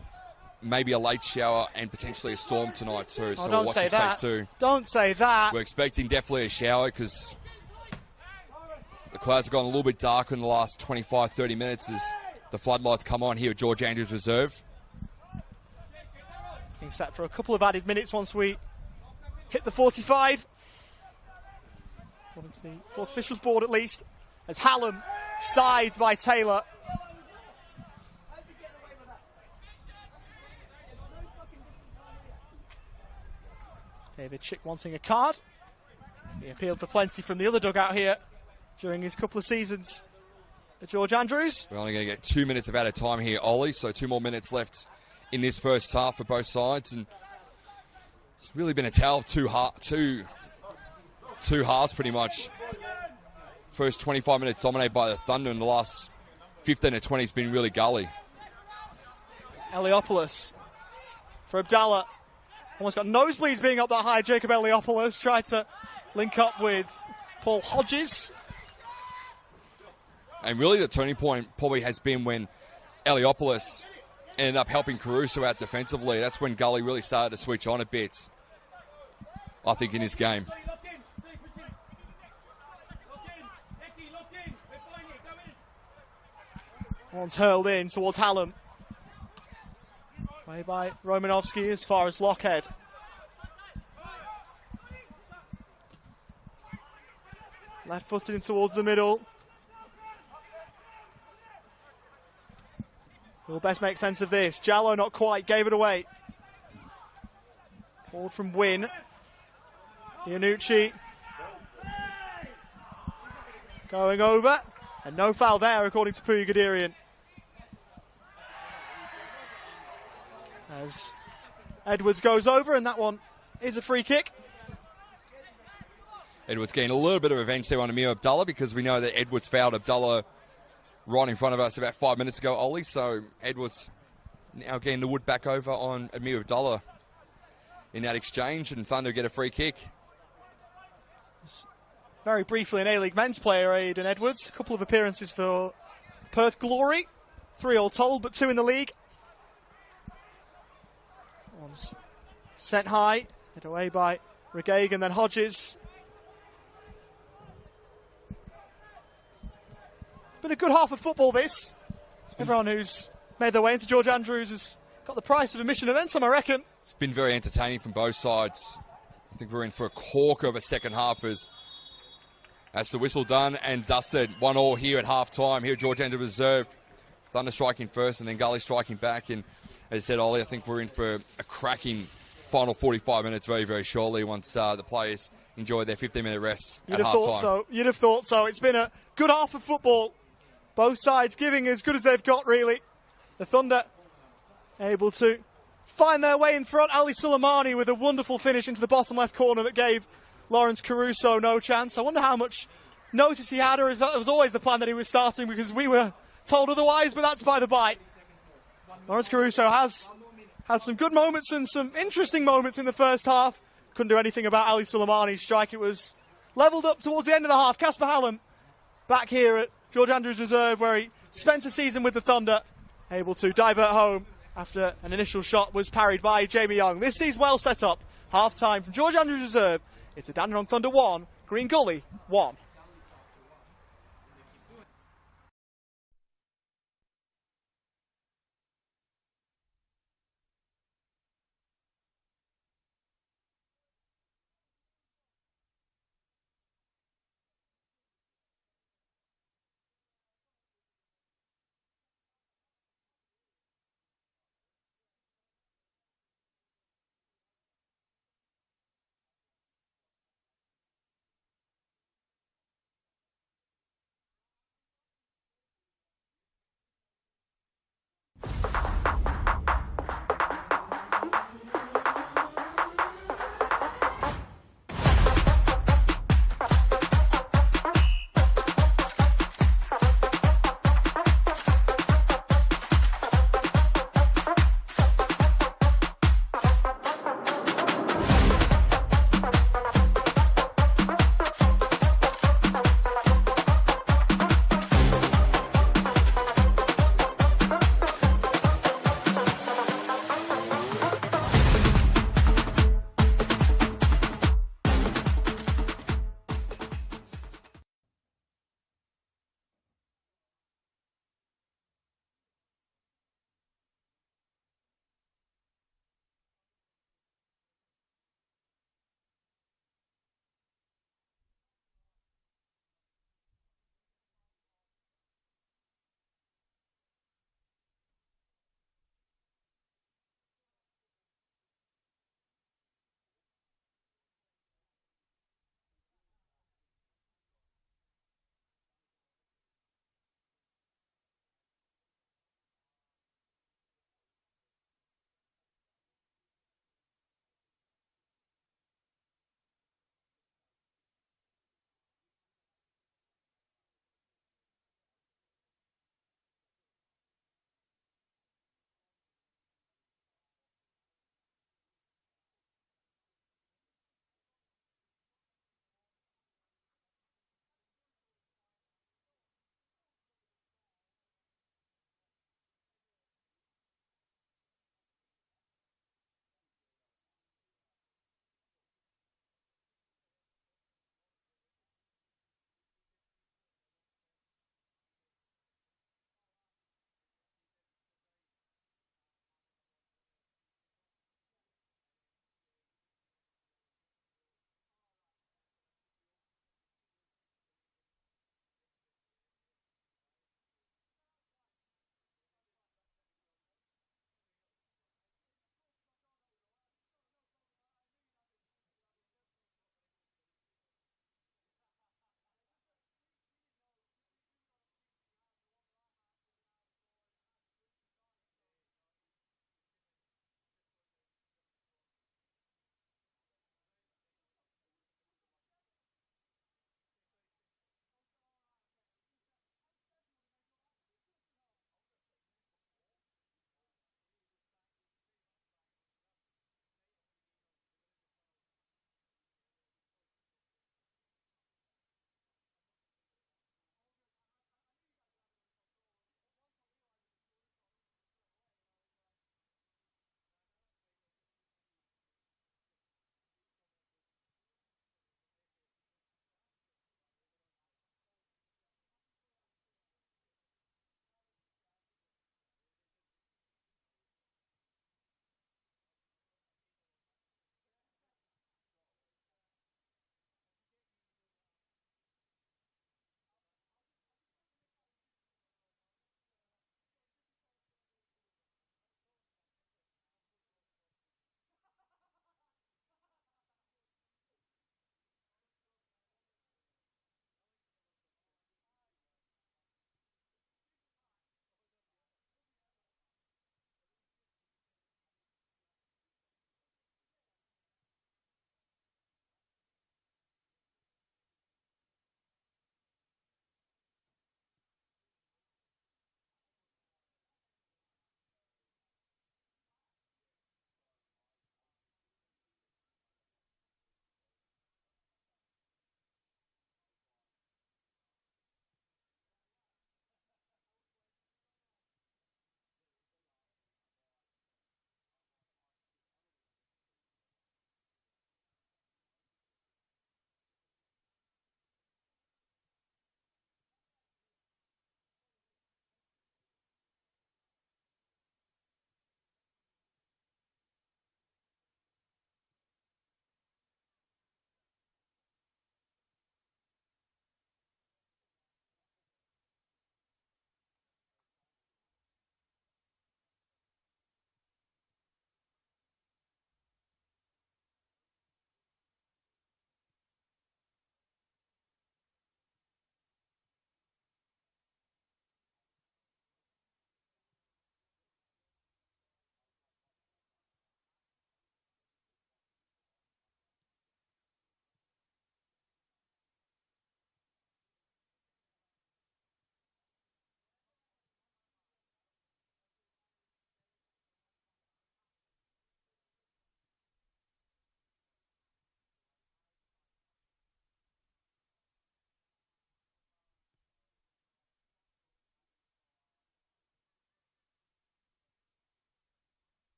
maybe a late shower and potentially a storm tonight too. So we'll watch this space too. Don't say that. We're expecting definitely a shower because the clouds have gone a little bit darker in the last 25, 30 minutes as the floodlights come on here at George Andrews Reserve. Being set for a couple of added minutes once we hit the 45. According to the fourth officials board at least. As Hallam, scythed by Taylor. David Chick wanting a card. He appealed for plenty from the other dugout here during his couple of seasons at George Andrews. We're only going to get 2 minutes of added time here, Ollie, so 2 more minutes left in this first half for both sides. And it's really been a tale of two halves pretty much. First 25 minutes dominated by the Thunder, and the last 15 to 20 has been really Gully. Eliopoulos for Abdallah. Almost got nosebleeds being up that high. Jacob Eliopoulos tried to link up with Paul Hodges. And really the turning point probably has been when Eliopoulos ended up helping Caruso out defensively. That's when Gully really started to switch on a bit, I think, in his game. One's hurled in towards Hallam. Way by Romanovsky as far as Lockhead. Left-footed in towards the middle. We'll best make sense of this. Jallo not quite, gave it away. Forward from Wynn. Iannucci. Going over. And no foul there, according to Puya Guderian. As Edwards goes over, and that one is a free kick. Edwards getting a little bit of revenge there on Amir Abdallah, because we know that Edwards fouled Abdallah right in front of us about 5 minutes ago, Ollie. So Edwards now getting the wood back over on Amir Abdallah in that exchange, and Thunder get a free kick. Very briefly, an A-League men's player, Aidan Edwards. A couple of appearances for Perth Glory. 3 all told, but 2 in the league. One's sent high, hit away by Regaig and then Hodges. It's been a good half of football, this. Everyone who's made their way into George Andrews has got the price of admission and then some, I reckon. It's been very entertaining from both sides. I think we're in for a corker of a second half as the whistle done and dusted. 1-1 here at half-time. Here at George Andrews Reserve. Thunder striking first and then Gully striking back. And as I said, Ollie, I think we're in for a cracking final 45 minutes very, very shortly once the players enjoy their 15-minute rests at half-time. You'd have thought so. It's been a good half of football. Both sides giving as good as they've got, really. The Thunder able to find their way in front. Ali Suleimani with a wonderful finish into the bottom left corner that gave Lawrence Caruso no chance. I wonder how much notice he had, or if that was always the plan that he was starting, because we were told otherwise, but that's by the by. Lawrence Caruso has had some good moments and some interesting moments in the first half. Couldn't do anything about Ali Suleimani's strike. It was levelled up towards the end of the half. Casper Hallam back here at George Andrews Reserve, where he spent a season with the Thunder, able to divert home after an initial shot was parried by Jamie Young. This sees well set up. Half-time from George Andrews Reserve. It's the Dandenong Thunder 1, Green Gully 1.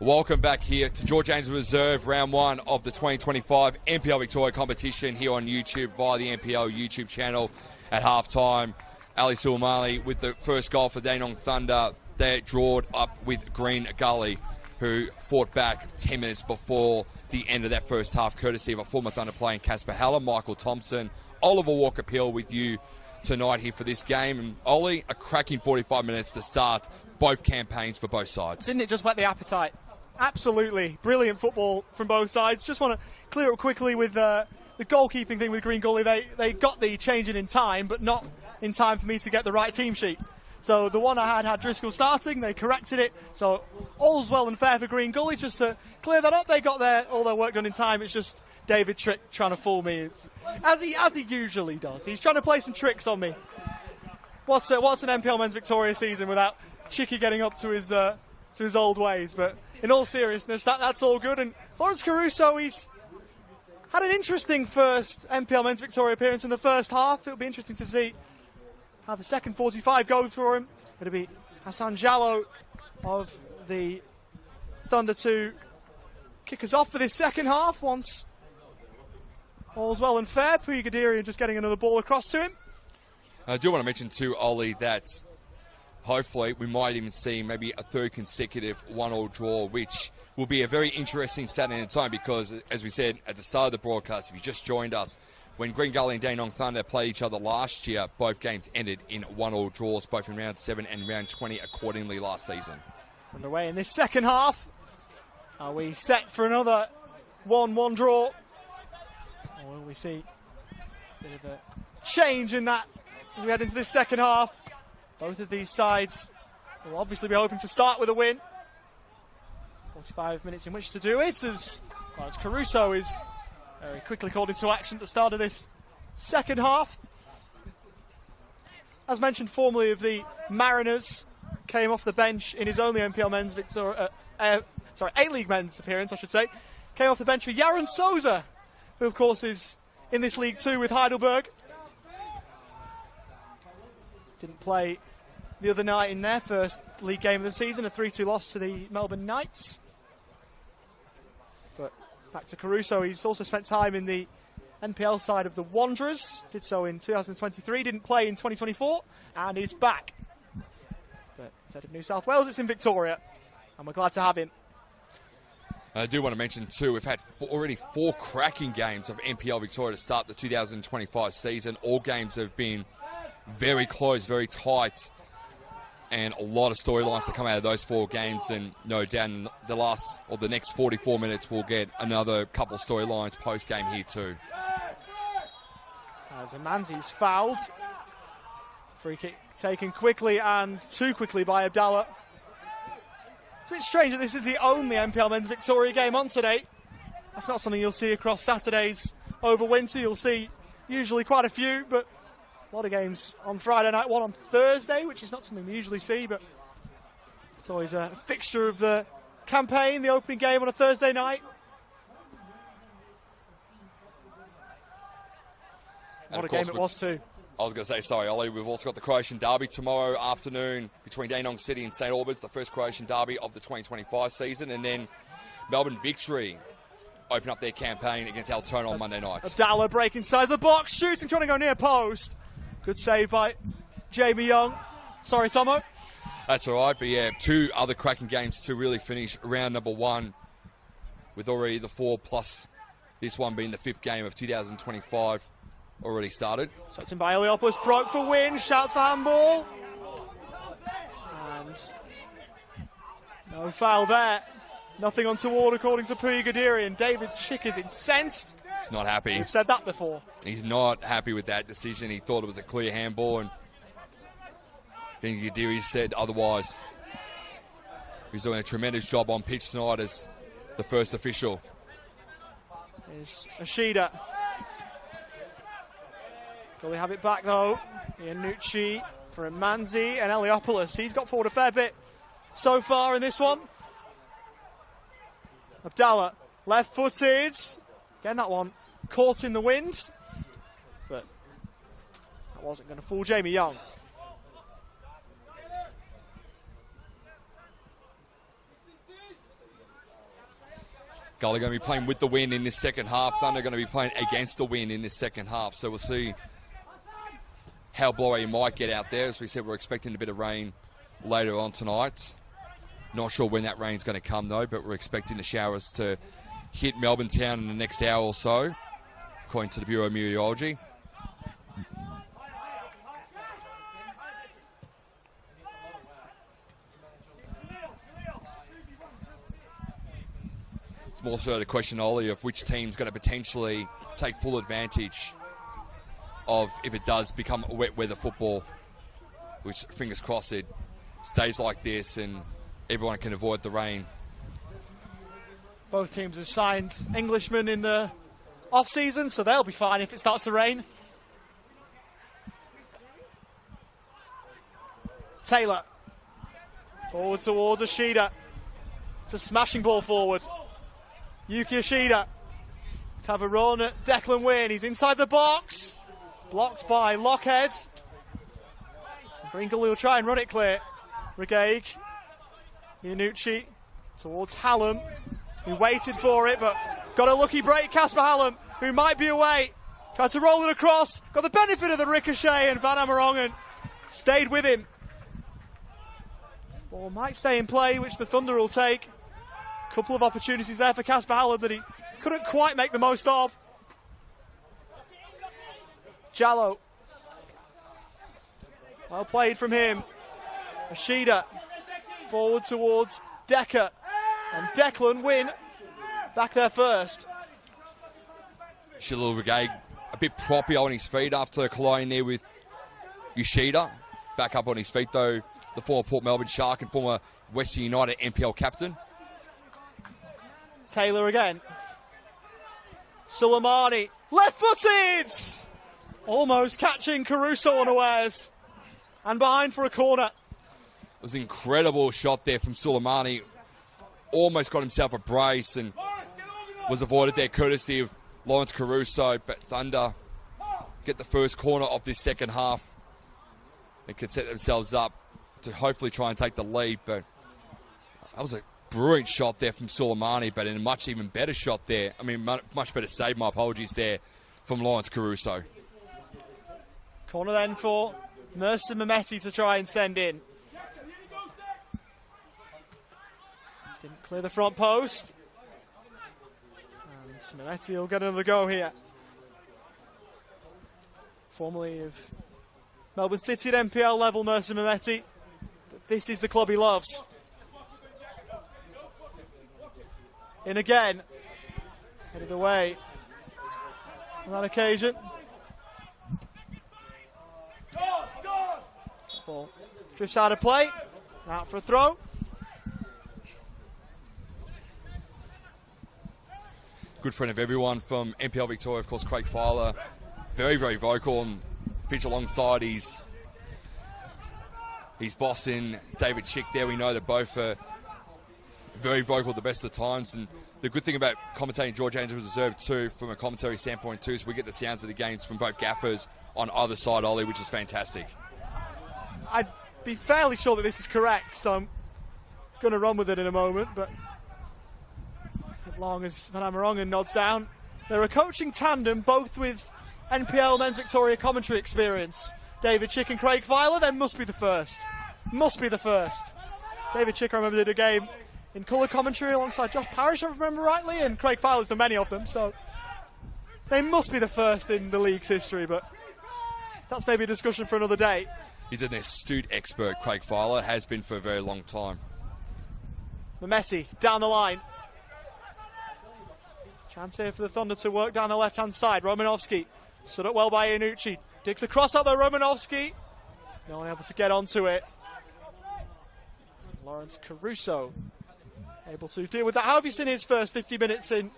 Welcome back here to George Angels Reserve, round one of the 2025 NPL Victoria competition here on YouTube via the NPL YouTube channel. At halftime, Ali Suleimani with the first goal for Dandenong Thunder. They're drawn up with Green Gully, who fought back 10 minutes before the end of that first half, courtesy of a former Thunder player, Casper Haller, Michael Thompson, Oliver Walker-Peel with you tonight here for this game. And Ollie, a cracking 45 minutes to start both campaigns for both sides. Didn't it just whet the appetite? Absolutely. Brilliant football from both sides. Just want to clear up quickly with the goalkeeping thing with Green Gully. They got the changing in time, but not in time for me to get the right team sheet. So the one I had Driscoll starting, they corrected it. So all's well and fair for Green Gully. Just to clear that up, they got all their work done in time. It's just David Trick trying to fool me, as he usually does. He's trying to play some tricks on me. What's an NPL Men's Victoria season without Chicky getting up to his old ways? But in all seriousness, that's all good. And Lawrence Caruso, he's had an interesting first NPL Men's Victoria appearance in the first half. It'll be interesting to see how the second 45 go for him. It'll be Hassan Jallo of the Thunder to kick us off for this second half. Once all's well and fair, Puyi Gadirian just getting another ball across to him. I do want to mention too, Ollie, that hopefully we might even see maybe a third consecutive 1-1 draw, which will be a very interesting Saturday in time because, as we said at the start of the broadcast, if you just joined us, when Green Gully and Dandenong Thunder played each other last year, both games ended in 1-1 draws, both in round 7 and round 20 accordingly last season. Underway in this second half. Are we set for another 1-1 draw? Or will we see a bit of a change in that as we head into this second half? Both of these sides will obviously be hoping to start with a win. 45 minutes in which to do it, as Caruso is very quickly called into action at the start of this second half. As mentioned formerly of the Mariners, came off the bench in his only NPL Men's A-League Men's appearance, I should say. Came off the bench for Yaron Souza, who of course is in this league too with Heidelberg. Didn't play the other night in their first league game of the season, a 3-2 loss to the Melbourne Knights. But back to Caruso, he's also spent time in the NPL side of the Wanderers. Did so in 2023, didn't play in 2024, and he's back. But instead of New South Wales, it's in Victoria, and we're glad to have him. I do want to mention too, we've had already 4 cracking games of NPL Victoria to start the 2025 season. All games have been very close, very tight, and a lot of storylines to come out of those 4 games. And no doubt in the next 44 minutes we'll get another couple of storylines post game here too. As Amanzi's fouled, free kick taken quickly and too quickly by Abdallah. It's a bit strange that this is the only NPL Men's Victoria game on today. That's not something you'll see across Saturdays over winter. You'll see usually quite a few, but a lot of games on Friday night, one on Thursday, which is not something we usually see, but it's always a fixture of the campaign, the opening game on a Thursday night. What a game it was too. I was going to say, sorry, Ollie, we've also got the Croatian Derby tomorrow afternoon between Dandenong City and St Albans, the first Croatian Derby of the 2025 season, and then Melbourne Victory open up their campaign against Altona on Monday night. Abdallah breaking inside the box, shooting, trying to go near post. Good save by Jamie Young. Sorry, Tomo. That's all right, but yeah, 2 other cracking games to really finish round number 1 with already the 4 plus this one being the 5th game of 2025 already started. So it's in by Eliopoulos, broke for win, shouts for handball. And no foul there. Nothing untoward according to Puyi Gadirian. David Chick is incensed. He's not happy. We've said that before. He's not happy with that decision. He thought it was a clear handball, and then Gadiri said otherwise. He's doing a tremendous job on pitch tonight as the first official. Is Ashida. Gully have it back though. Iannucci for Manzi and Eliopoulos. He's got forward a fair bit so far in this one. Abdallah, left-footed. Again, that one caught in the wind. But that wasn't going to fool Jamie Young. Gully going to be playing with the wind in this second half. Thunder going to be playing against the wind in this second half. So we'll see how blowy you might get out there. As we said, we're expecting a bit of rain later on tonight. Not sure when that rain's going to come, though, but we're expecting the showers to hit Melbourne town in the next hour or so, according to the Bureau of Meteorology. It's more so the question, Ollie, of which team's going to potentially take full advantage of if it does become a wet weather football, which, fingers crossed, it stays like this and everyone can avoid the rain. Both teams have signed Englishmen in the off-season, so they'll be fine if it starts to rain. Taylor. Forward towards Ashida. It's a smashing ball forward. Yuki Ashida. Let's have a run at Declan Wynn. He's inside the box. Blocked by Lockhead. Gully will try and run it clear. Regaig. Iannucci towards Hallam. He waited for it, but got a lucky break. Casper Hallam, who might be away. Tried to roll it across. Got the benefit of the ricochet, and Van Amerongen stayed with him. Ball might stay in play, which the Thunder will take. A couple of opportunities there for Casper Hallam that he couldn't quite make the most of. Jallo. Well played from him. Ashida. Forward towards Decker. And Declan Wynn back there first. Shilul Regaig a bit proppy on his feet after colliding there with Yoshida. Back up on his feet, though, the former Port Melbourne Shark and former Western United NPL captain. Taylor again. Suleimani, left-footed! Almost catching Caruso unawares. And behind for a corner. It was an incredible shot there from Suleimani. Almost got himself a brace and was avoided there courtesy of Lawrence Caruso, but Thunder get the first corner of this second half and can set themselves up to hopefully try and take the lead. But that was a brilliant shot there from Suleimani, but in a much even better shot there. I mean, much better save, my apologies there, from Lawrence Caruso. Corner then for Mercer Mehmeti to try and send in. Didn't clear the front post. And Mehmeti will get another go here. Formerly of Melbourne City at NPL level, Mercer Mehmeti. But this is the club he loves. In again. Headed away on that occasion. Ball drifts out of play. Out for a throw. Good friend of everyone from NPL Victoria, of course, Craig Filer. Very, very vocal and pitch alongside his boss in David Chick there. We know that both are very vocal at the best of times. And the good thing about commentating George Andrews Reserve too, from a commentary standpoint too, is we get the sounds of the games from both gaffers on either side, Ollie, which is fantastic. I'd be fairly sure that this is correct, so I'm going to run with it in a moment, but as long as Van Amerongen nods down. They're a coaching tandem, both with NPL Men's Victoria commentary experience. David Chick and Craig Filer, they must be the first. Must be the first. David Chick, I remember, did a game in colour commentary alongside Josh Parrish, if I remember rightly, and Craig Filer's done many of them, so they must be the first in the league's history, but that's maybe a discussion for another day. He's an astute expert, Craig Filer, has been for a very long time. Mehmeti down the line. Chance here for the Thunder to work down the left-hand side. Romanovsky stood up well by Iannucci. Digs the cross out there, Romanovsky. No one able to get onto it. Lawrence Caruso able to deal with that. How have you seen his first 50 minutes in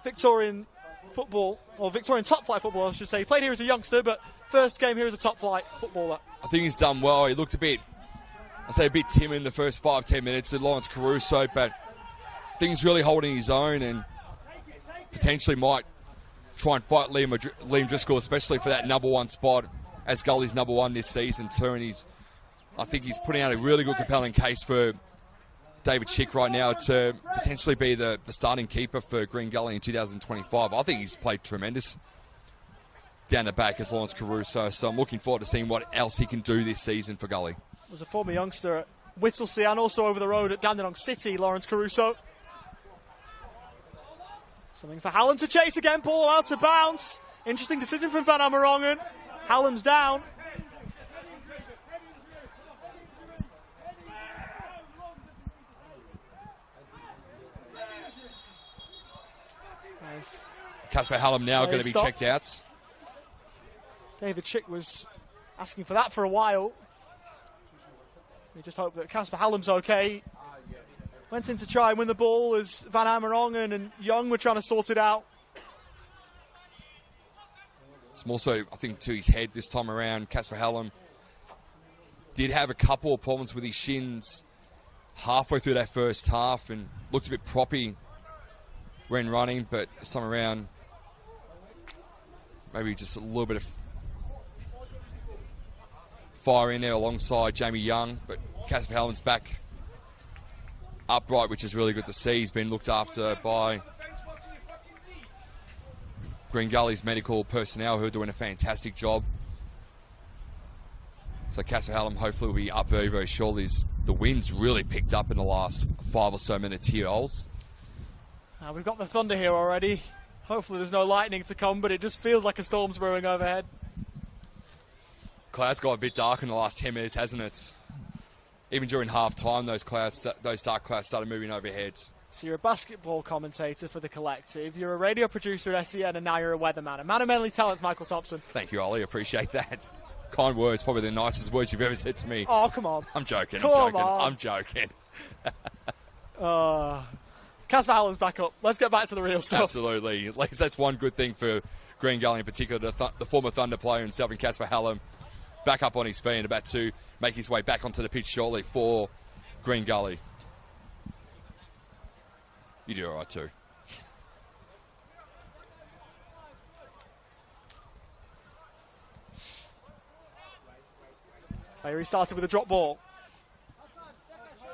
Victorian football, or Victorian top-flight football, I should say? He played here as a youngster, but first game here as a top-flight footballer. I think he's done well. He looked a bit timid in the first 5-10 minutes of Lawrence Caruso, but things really holding his own and potentially might try and fight Liam Driscoll, especially for that number one spot as Gully's number one this season too. And I think he's putting out a really good, compelling case for David Chick right now to potentially be the starting keeper for Green Gully in 2025. I think he's played tremendous down the back as Lawrence Caruso, so I'm looking forward to seeing what else he can do this season for Gully. Was a former youngster at Whittlesea and also over the road at Dandenong City, Lawrence Caruso. Something for Hallam to chase again, ball out to bounce. Interesting decision from Van Amerongen. Hallam's down. Nice. Casper Hallam now going to be checked out. David Chick was asking for that for a while. We just hope that Casper Hallam's okay. Went in to try and win the ball as Van Amerongen and Young were trying to sort it out. It's more so, I think, to his head this time around. Casper Hallam did have a couple of problems with his shins halfway through that first half and looked a bit proppy when running, but this time around, maybe just a little bit of fire in there alongside Jamie Young, but Casper Hallam's back upright, which is really good to see. He's been looked after by Green Gully's medical personnel who are doing a fantastic job. So Casper Hallam hopefully will be up very, very shortly. The wind's really picked up in the last 5 or so minutes here, Ols. We've got the thunder here already. Hopefully there's no lightning to come, but it just feels like a storm's brewing overhead. Clouds got a bit dark in the last 10 minutes, hasn't it? Even during half-time, those dark clouds started moving overhead. So you're a basketball commentator for The Collective, you're a radio producer at SEN, and now you're a weatherman. A man of many talents, Michael Thompson. Thank you, Ollie. Appreciate that. Kind words, probably the nicest words you've ever said to me. Oh, come on. I'm joking. I'm joking. Casper Hallam's back up. Let's get back to the real stuff. Absolutely. At least that's one good thing for Green Gully in particular. The former Thunder player himself, and Casper Hallam, back up on his feet and about to make his way back onto the pitch shortly for Green Gully. You do all right too. He started with a drop ball.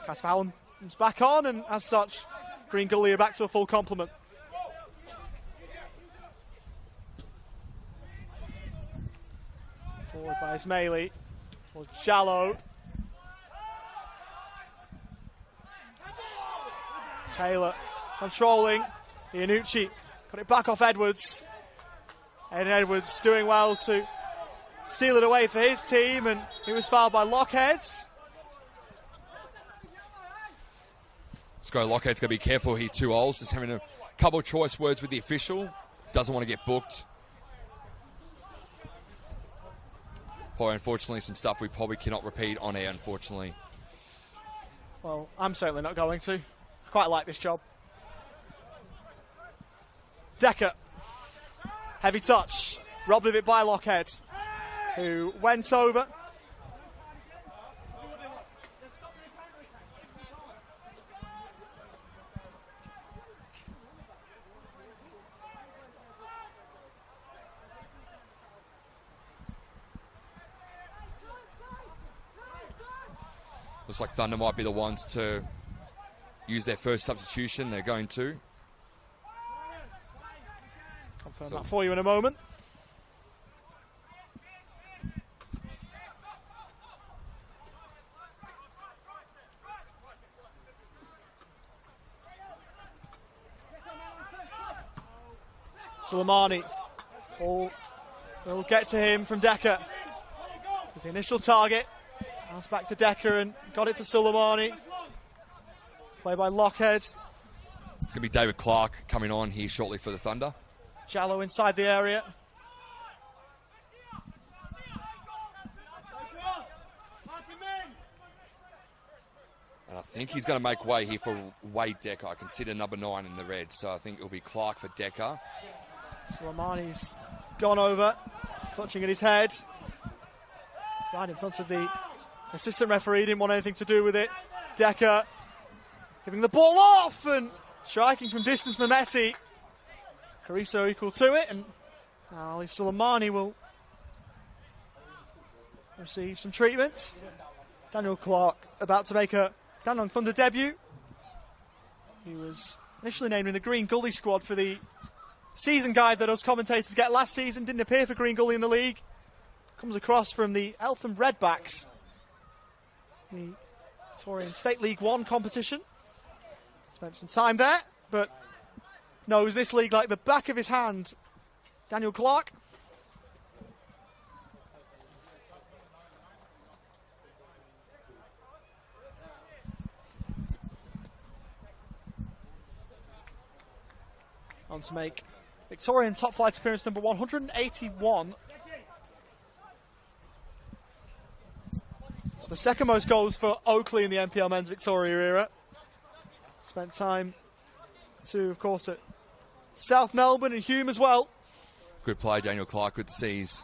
Casper Hallam is back on, and as such, Green Gully are back to a full complement. Forward by Ismaili. Towards Jallow. Taylor controlling. Iannucci got it back off Edwards. And Edwards doing well to steal it away for his team, and he was fouled by Lockhead. Lockhead's going to be careful here too, Ols. Just having a couple of choice words with the official. Doesn't want to get booked. Boy, unfortunately, some stuff we probably cannot repeat on air, unfortunately. Well, I'm certainly not going to. I quite like this job. Decker. Heavy touch. Robbed of it by Lockhead, who went over. Looks like Thunder might be the ones to use their first substitution. They're going to. Confirm that for you in a moment. Soleimani. Ball will get to him from Decker. His initial target. Pass back to Decker and got it to Soleimani. Play by Lockhead. It's going to be David Clark coming on here shortly for the Thunder. Jallow inside the area. And I think he's going to make way here for Wade Decker. I consider number 9 in the red, so I think it'll be Clark for Decker. Soleimani's gone over, clutching at his head. Right in front of the assistant referee, didn't want anything to do with it. Decker giving the ball off and striking from distance Mehmeti. Caruso equal to it, and Ali Soleimani will receive some treatment. Daniel Clark about to make a Dandenong Thunder debut. He was initially named in the Green Gully squad for the season guide that us commentators get last season. Didn't appear for Green Gully in the league. Comes across from the Eltham Redbacks, the Victorian State League 1 competition. Spent some time there, but knows this league like the back of his hand. Daniel Clark. On to make Victorian top flight appearance number 181. The second most goals for Oakley in the NPL Men's Victoria era. Spent time too, of course, at South Melbourne and Hume as well. Good play, Daniel Clark. Good to see he's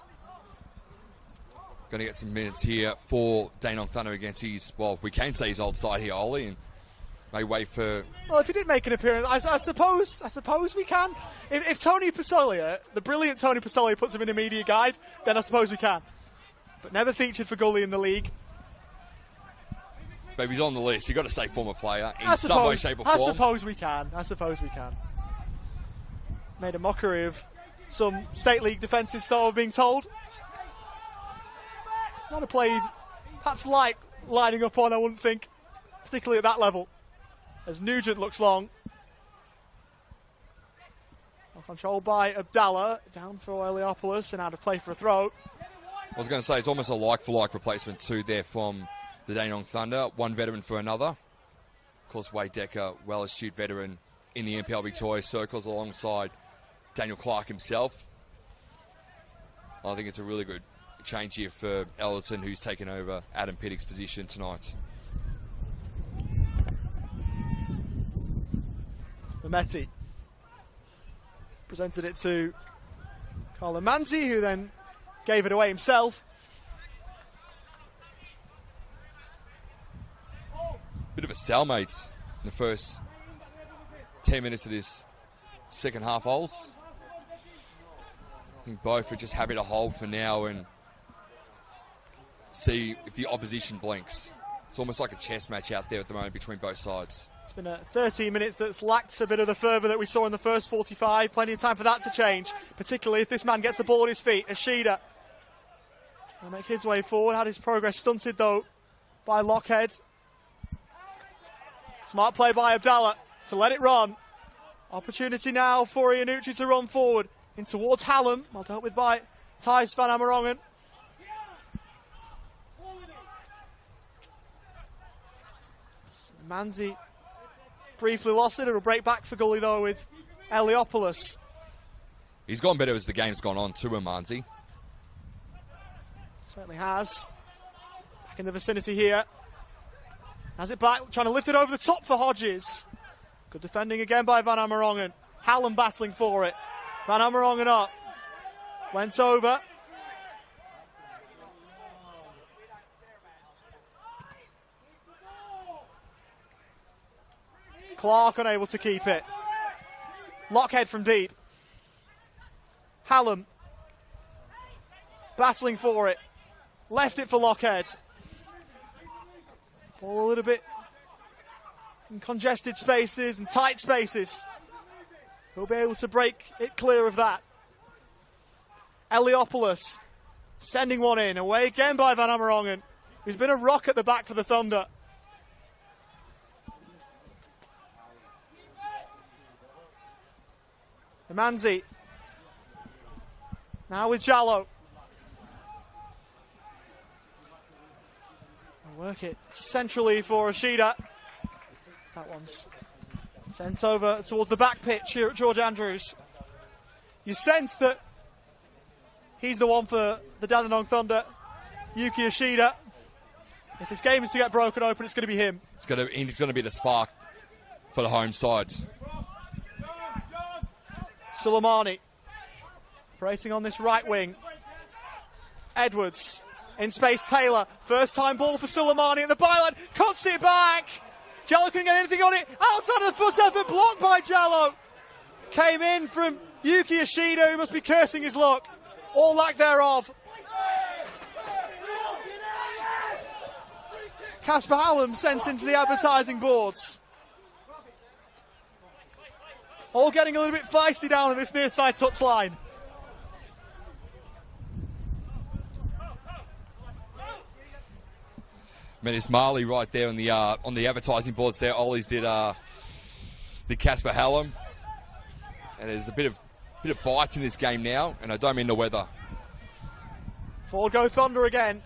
going to get some minutes here for Dandenong Thunder against his, well, we can say his old side here, Ollie, and may wait for... Well, if he did make an appearance, I suppose we can. If Tony Pasolia, the brilliant Tony Pasolia, puts him in a media guide, then I suppose we can. But never featured for Gully in the league. But he's on the list. You've got to say former player in some way, shape or form. I suppose we can. Made a mockery of some State League defences, so we're being told. Not a play perhaps like lining up on, I wouldn't think, particularly at that level. As Nugent looks long. Well controlled by Abdallah. Down for Eliopoulos and out of play for a throw. I was going to say, it's almost a like-for-like replacement too there from the Dandenong Thunder. One veteran for another. Of course, Wade Decker, well-astute veteran in the NPL Victoria circles alongside Daniel Clark himself. I think it's a really good change here for Ellerton, who's taken over Adam Pittick's position tonight. Mametti presented it to Carlo Manzi, who then gave it away himself. Bit of a stalemate in the first 10 minutes of this second half, Holes. I think both are just happy to hold for now and see if the opposition blinks. It's almost like a chess match out there at the moment between both sides. It's been 13 minutes that's lacked a bit of the fervour that we saw in the first 45. Plenty of time for that to change, particularly if this man gets the ball at his feet. Ashida will make his way forward. Had his progress stunted, though, by Lockhead. Smart play by Abdallah to let it run. Opportunity now for Iannucci to run forward in towards Hallam. Well dealt with by Thijs van Amerongen. Manzi briefly lost it. It'll break back for Gully, though, with Eliopoulos. He's gone better as the game's gone on, too, Manzi. Certainly has. Back in the vicinity here. Has it back, trying to lift it over the top for Hodges. Good defending again by Van Amerongen. Hallam battling for it. Van Amerongen up. Went over. Clark unable to keep it. Lockhead from deep. Hallam battling for it. Left it for Lockhead. Ball a little bit in congested spaces and tight spaces. He'll be able to break it clear of that. Eliopoulos sending one in. Away again by Van Amerongen, who's been a rock at the back for the Thunder. Manzi. Now with Jallo. Work it centrally for Ashida. That one's sent over towards the back pitch here at George Andrews. You sense that he's the one for the Dandenong Thunder, Yuki Ashida. If his game is to get broken open, it's going to be him. He's going to be the spark for the home side. Suleimani operating on this right wing. Edwards in space. Taylor, first time ball for Suleimani at the byline, cuts it back. Jallo couldn't get anything on it. Outside of the foot effort, blocked by Jallo. Came in from Yuki Ashida, who must be cursing his luck, or lack thereof. Casper Hallam sent into the advertising boards. all getting a little bit feisty down on this near side touchline. It's Marley right there on the advertising boards there. Ollie's did Casper Hallam. And there's a bit of bites in this game now, and I don't mean the weather. Forward go Thunder again.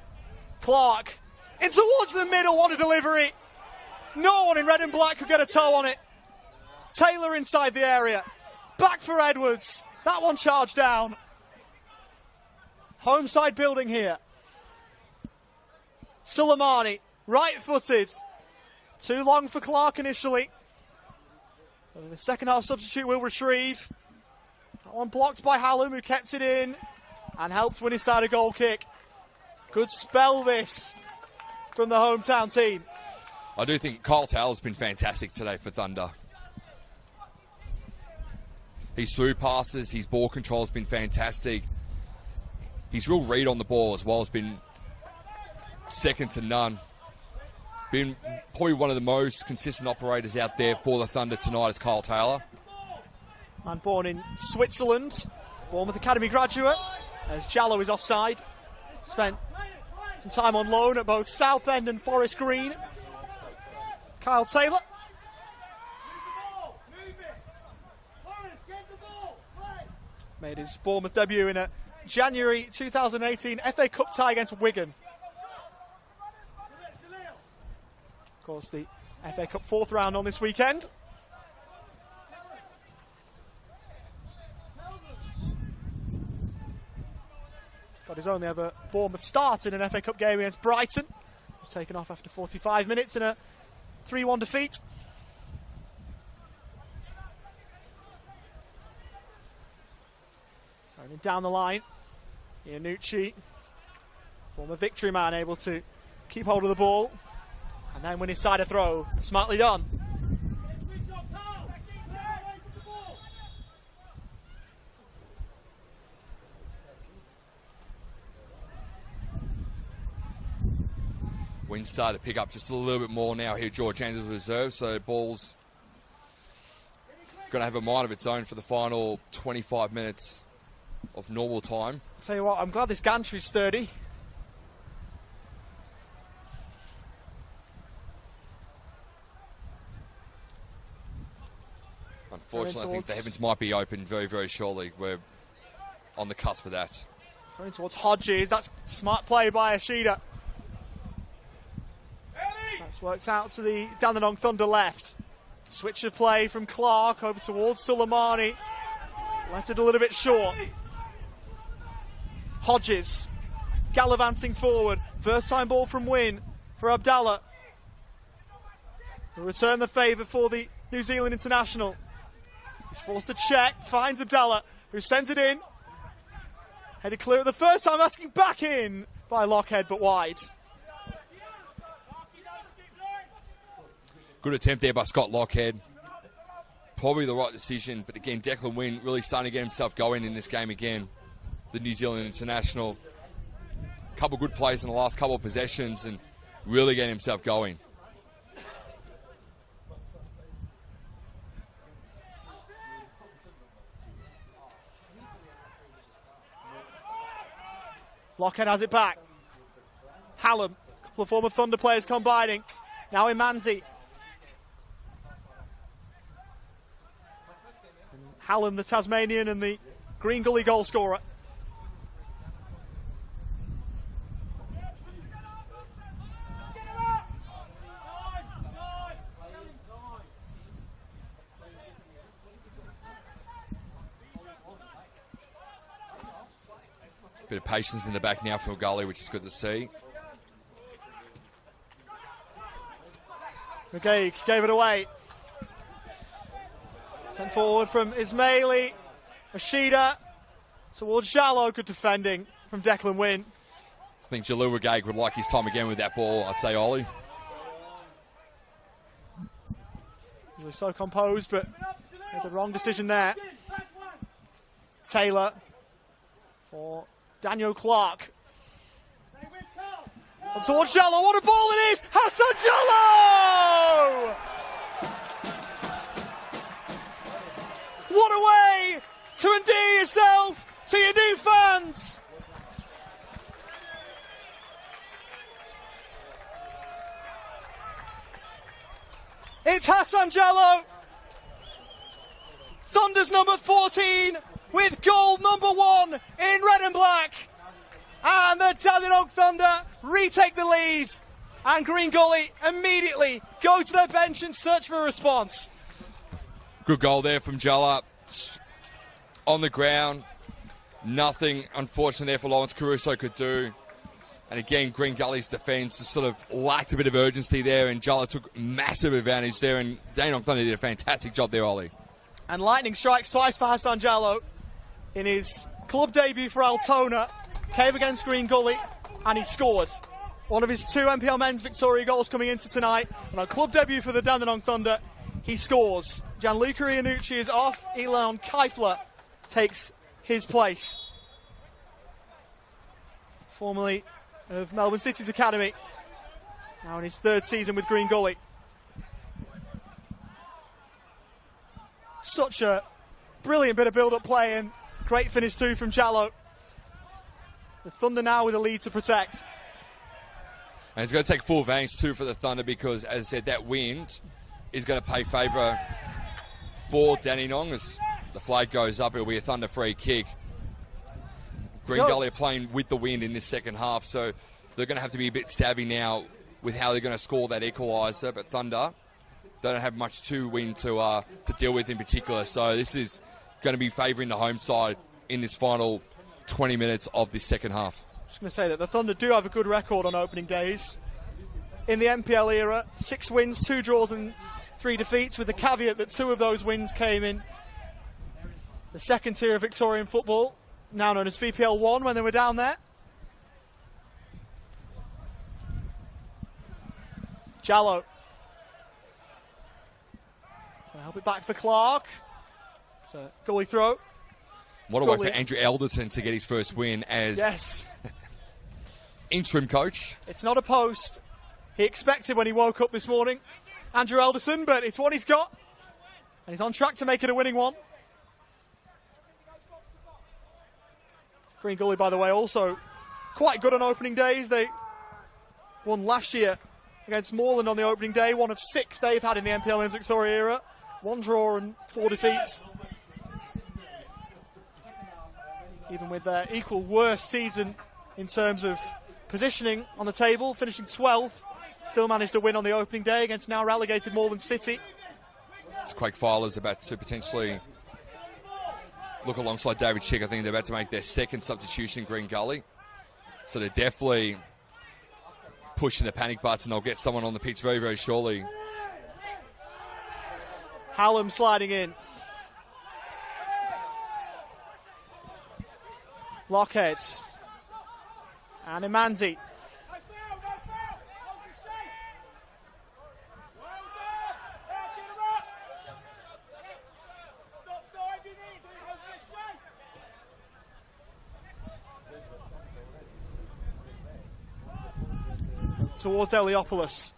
Clark in towards the middle, what a delivery. No one in red and black could get a toe on it. Taylor inside the area. Back for Edwards. That one charged down. Home side building here. Suleimani, right-footed. Too long for Clark initially. And the second half substitute will retrieve. That one blocked by Hallam, who kept it in and helped win his side a goal kick. Good spell this from the hometown team. I do think Kyle Taylor's been fantastic today for Thunder. His through passes, his ball control has been fantastic. His real read on the ball as well has been second to none. Been probably one of the most consistent operators out there for the Thunder tonight is Kyle Taylor. Man born in Switzerland, Bournemouth Academy graduate, as Jallow is offside. Spent some time on loan at both Southend and Forest Green. Kyle Taylor. Made his Bournemouth debut in a January 2018 FA Cup tie against Wigan. Of course, the FA Cup fourth round on this weekend. Got his only ever Bournemouth start in an FA Cup game against Brighton. Was taken off after 45 minutes in a 3-1 defeat. Going down the line. Iannucci, former victory man, able to keep hold of the ball. And then win his side a throw. Smartly done. Wind started to pick up just a little bit more now here. George Anderson's reserve, so ball's going to have a mind of its own for the final 25 minutes of normal time. Tell you what, I'm glad this gantry's sturdy. Unfortunately, I think the heavens might be open very, very shortly. We're on the cusp of that. Going towards Hodges. That's smart play by Ashida. That's worked out to the Dandenong Thunder left. Switch of play from Clark over towards Suleimani. Left it a little bit short. Hodges gallivanting forward. First time ball from Wynn for Abdallah. He'll return the favour for the New Zealand international. He's forced to check, finds Abdallah, who sends it in. Headed clear at the first time, asking back in by Lockhead, but wide. Good attempt there by Scott Lockhead. Probably the right decision, but again, Declan Wynn really starting to get himself going in this game again. The New Zealand international. Couple good plays in the last couple of possessions and really getting himself going. Lockhead has it back. Hallam, a couple of former Thunder players combining. Now Imanzi. Hallam, the Tasmanian, and the Green Gully goal scorer. Bit of patience in the back now for Gully, which is good to see. McGeigh gave it away. Sent forward from Ismaili. Ashida towards Jallow. Good defending from Declan Wynn. I think Jalou Regag would like his time again with that ball, I'd say, Ollie. He was so composed, but made the wrong decision there. Taylor for Daniel Clark. And towards Jallow. What a ball it is! Hassan Jallow! What a way to endear yourself to your new fans. It's Hassan Jallow, Thunder's number 14, with goal number 1 in red and black. And the Dandenong Thunder retake the lead. And Green Gully immediately go to their bench and search for a response. Good goal there from Jallow. On the ground, nothing unfortunately there for Lawrence Caruso could do. And again, Green Gully's defence just sort of lacked a bit of urgency there, and Jallow took massive advantage there, and Dandenong Thunder did a fantastic job there, Ollie. And lightning strikes twice for Hassan Jallow in his club debut for Altona. Came against Green Gully, and he scored. One of his 2 NPL Men's Victoria goals coming into tonight. And on club debut for the Dandenong Thunder, he scores. Gianluca Iannucci is off. Elon Keifler takes his place. Formerly of Melbourne City's academy. Now in his 3rd season with Green Gully. Such a brilliant bit of build-up play, and great finish too from Jallow. The Thunder now with a lead to protect. And it's going to take full advantage too for the Thunder, because, as I said, that wind is going to pay favour for Dandenong. As the flag goes up, it'll be a Thunder free kick. Green Gully are playing with the wind in this second half, so they're going to have to be a bit savvy now with how they're going to score that equaliser. But Thunder don't have much to win to deal with in particular, so this is going to be favouring the home side in this final 20 minutes of this second half. I'm just going to say that the Thunder do have a good record on opening days. In the NPL era, 6 wins, 2 draws and 3 defeats, with the caveat that 2 of those wins came in the second tier of Victorian football, now known as VPL 1, when they were down there. Jallow. Help it back for Clark. It's a Gully throw. What a way for Andrew Elderton to get his first win as interim coach. It's not a post he expected when he woke up this morning, Andrew Elderton, but it's what he's got. And he's on track to make it a winning one. Green Gully, by the way, also quite good on opening days. They won last year against Moreland on the opening day, one of 6 they've had in the NPL Men's Victoria era. 1 draw and 4 defeats. Even with their equal worst season in terms of positioning on the table, finishing 12th, still managed to win on the opening day against now relegated Moreland City. It's Craig Filer's about to potentially look alongside David Chick. I think they're about to make their 2nd substitution, Green Gully. So they're definitely pushing the panic button. They'll get someone on the pitch very, very shortly. Hallam sliding in. Lockheads. And Imanzi. Towards Eliopoulos.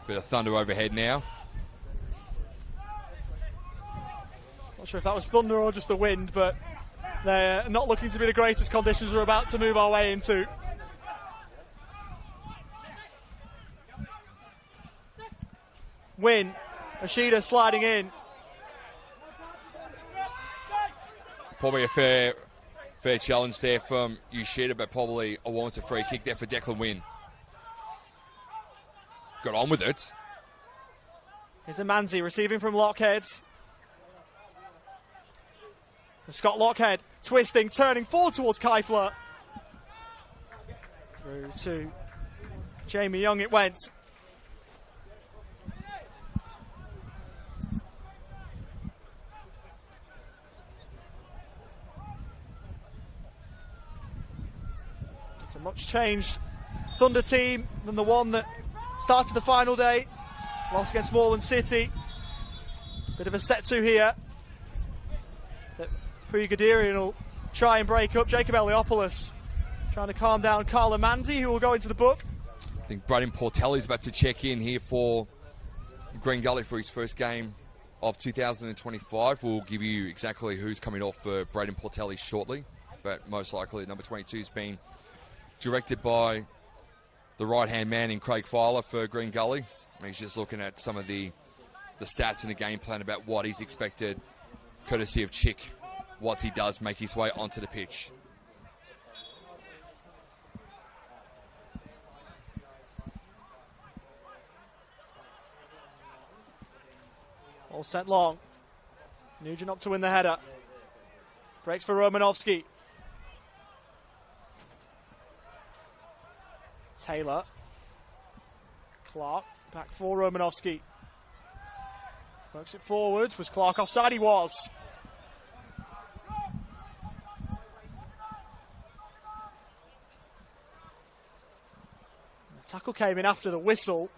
Bit of Thunder overhead now. Not sure if that was thunder or just the wind, but they're not looking to be the greatest conditions we're about to move our way into. Win. Ashida sliding in. Probably a fair challenge there from Ushida, but probably a warranted free kick there for Declan Wynn. Got on with it. Here's Imanzi receiving from Lockhead. Scott Lockhead twisting, turning forward towards Keifler. Through to Jamie Young it went. It's a much changed Thunder team than the one that started the final day. Lost against Moreland City. Bit of a set to here. That Pugadirian will try and break up. Jacob Eliopoulos trying to calm down Carla Manzi, who will go into the book. I think Braden Portelli's about to check in here for Green Gully for his first game of 2025. We'll give you exactly who's coming off for Braden Portelli shortly, but most likely number 22 has been directed by the right-hand man in Craig Filer for Green Gully. He's just looking at some of the stats in the game plan about what he's expected, courtesy of Chick, once he does make his way onto the pitch. All sent long. Nugent up to win the header. Breaks for Romanovsky. Taylor. Clark back for Romanovsky. Works it forwards. Was Clark offside? He was. The tackle came in after the whistle.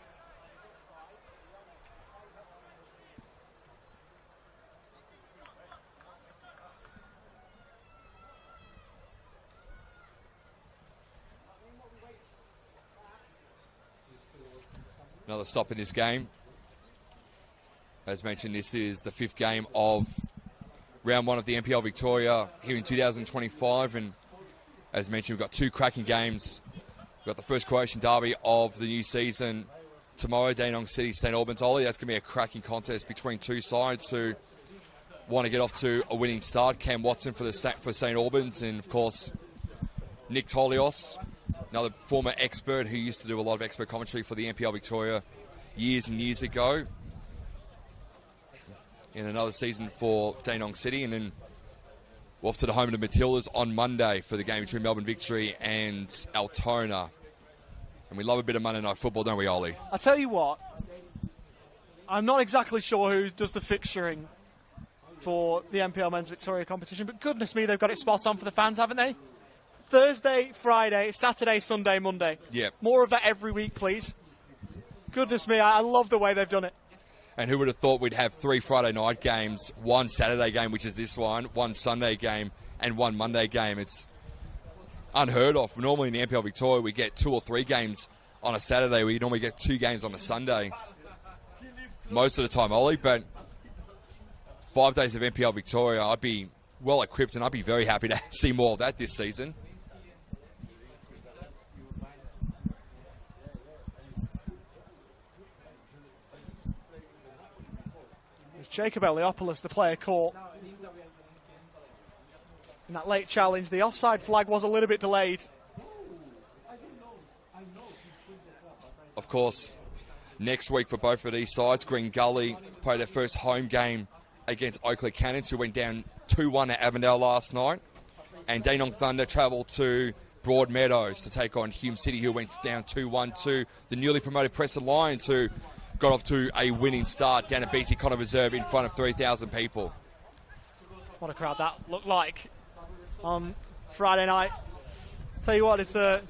Another stop in this game. As mentioned, this is the 5th game of round 1 of the NPL Victoria here in 2025. And as mentioned, we've got 2 cracking games. We've got the first Croatian derby of the new season tomorrow, Dandenong City, St Albans. Ollie, that's going to be a cracking contest between 2 sides who want to get off to a winning start. Cam Watson for St Albans, and of course, Nick Tolios, another former expert who used to do a lot of expert commentary for the NPL Victoria years and years ago. In another season for Dandenong City, and then we're off to the home of the Matildas on Monday for the game between Melbourne Victory and Altona. And we love a bit of Monday Night Football, don't we, Ollie? I tell you what, I'm not exactly sure who does the fixturing for the NPL Men's Victoria competition, but goodness me, they've got it spot on for the fans, haven't they? Thursday, Friday, Saturday, Sunday, Monday. Yeah. More of that every week, please. Goodness me, I love the way they've done it. And who would have thought we'd have 3 Friday night games, 1 Saturday game, which is this one, 1 Sunday game, and 1 Monday game. It's unheard of. Normally in the NPL Victoria, we get 2 or 3 games on a Saturday. We normally get 2 games on a Sunday most of the time, Ollie. But 5 days of NPL Victoria, I'd be well equipped, and I'd be very happy to see more of that this season. Jacob Eliopoulos, the player caught in that late challenge. The offside flag was a little bit delayed. Of course, next week for both of these sides, Green Gully played their first home game against Oakley Cannons, who went down 2-1 at Avondale last night. And Dandenong Thunder travelled to Broadmeadows to take on Hume City, who went down 2-1 to the newly promoted Preston Lions, who got off to a winning start down at BT Connor Reserve in front of 3,000 people. What a crowd that looked like on Friday night. Tell you what, it's the